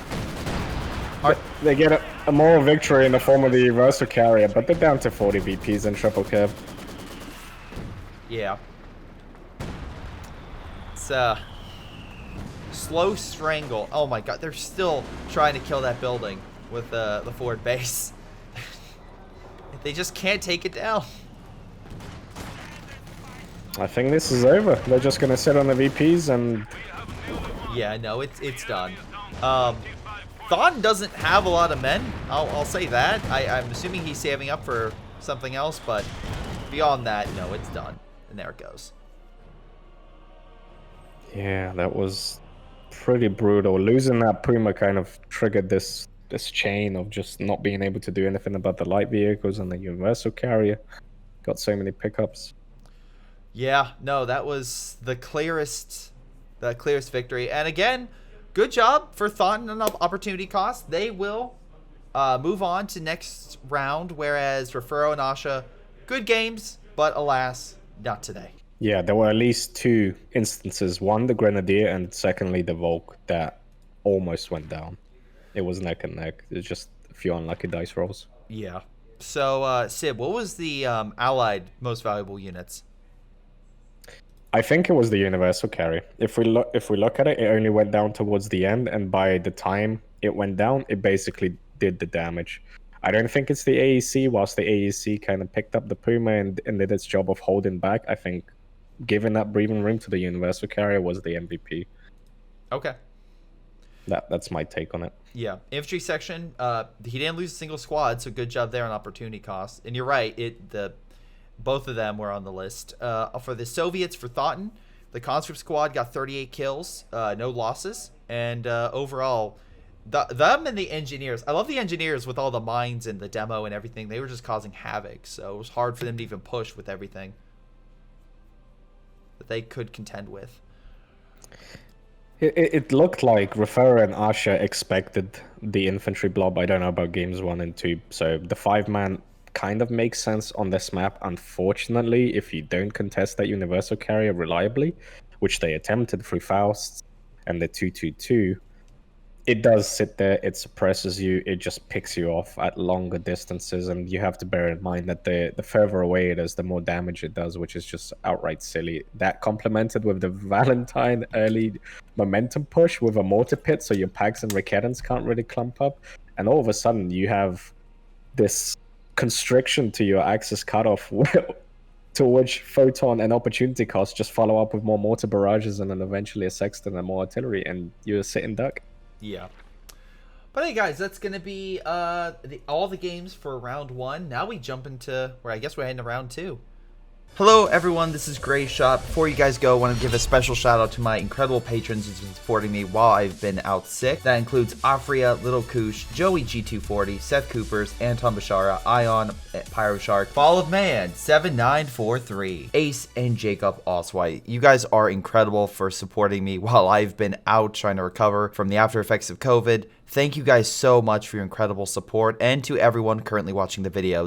They get a moral victory in the form of the Reversal Carrier, but they're down to 40 VPs and triple cab. Yeah. It's slow strangle. Oh my god, they're still trying to kill that building with the forward base. They just can't take it down. I think this is over. They're just gonna sit on the VPs and... Yeah, no, it's done. Thoton doesn't have a lot of men. I'll say that. I'm assuming he's saving up for something else, but beyond that, no, it's done. And there it goes. Yeah, that was pretty brutal. Losing that Puma kind of triggered this chain of just not being able to do anything about the light vehicles and the Universal Carrier. Got so many pickups. Yeah, no, that was the clearest victory. And again, good job for Thoton on opportunity cost. They will move on to next round, whereas Refero and Asha, good games, but alas, not today. Yeah, there were at least 2 instances. One, the Grenadier, and secondly, the Volk, that almost went down. It was neck and neck. It was just a few unlucky dice rolls. Yeah. So, Sid, what was the Allied most valuable units? I think it was the universal carry. If we look at it, it only went down towards the end, and by the time it went down, it basically did the damage. I don't think it's the AEC. Whilst the AEC kind of picked up the Puma and did its job of holding back, I think giving that breathing room to the universal carrier was the MVP. Okay. That's my take on it. Yeah, infantry section. He didn't lose a single squad, so good job there on opportunity cost. And you're right. Both of them were on the list. For the Soviets, for Thoton, the conscript squad got 38 kills, no losses, and overall, them and the engineers. I love the engineers with all the mines and the demo and everything. They were just causing havoc, so it was hard for them to even push with everything that they could contend with. It looked like Refero and Asha expected the infantry blob. I don't know about games 1 and 2, so the 5-man kind of makes sense on this map. Unfortunately, if you don't contest that universal carrier reliably, which they attempted through Faust and the 222, it does sit there, it suppresses you, it just picks you off at longer distances, and you have to bear in mind that the further away it is, the more damage it does, which is just outright silly. That complemented with the Valentine early momentum push with a mortar pit, so your Pags and Rickettans can't really clump up, and all of a sudden you have this constriction to your axis cutoff to which Photon and opportunity cost just follow up with more mortar barrages and then eventually a sexton and more artillery, and you're a sitting duck. Yeah. But hey guys, that's gonna be all the games for round 1. Now we jump into where I guess we're heading to round 2. Hello everyone, this is Greyshot. Before you guys go, I want to give a special shout out to my incredible patrons who've been supporting me while I've been out sick. That includes Aphyria, Little Koosh, Joey G240, Seth Kuipers, Anton, Bishara, Ion, PyroShark, Fall of Man, 7943, Ace, and Jakub Ocwieja. You guys are incredible for supporting me while I've been out trying to recover from the after effects of COVID. Thank you guys so much for your incredible support, and to everyone currently watching the video.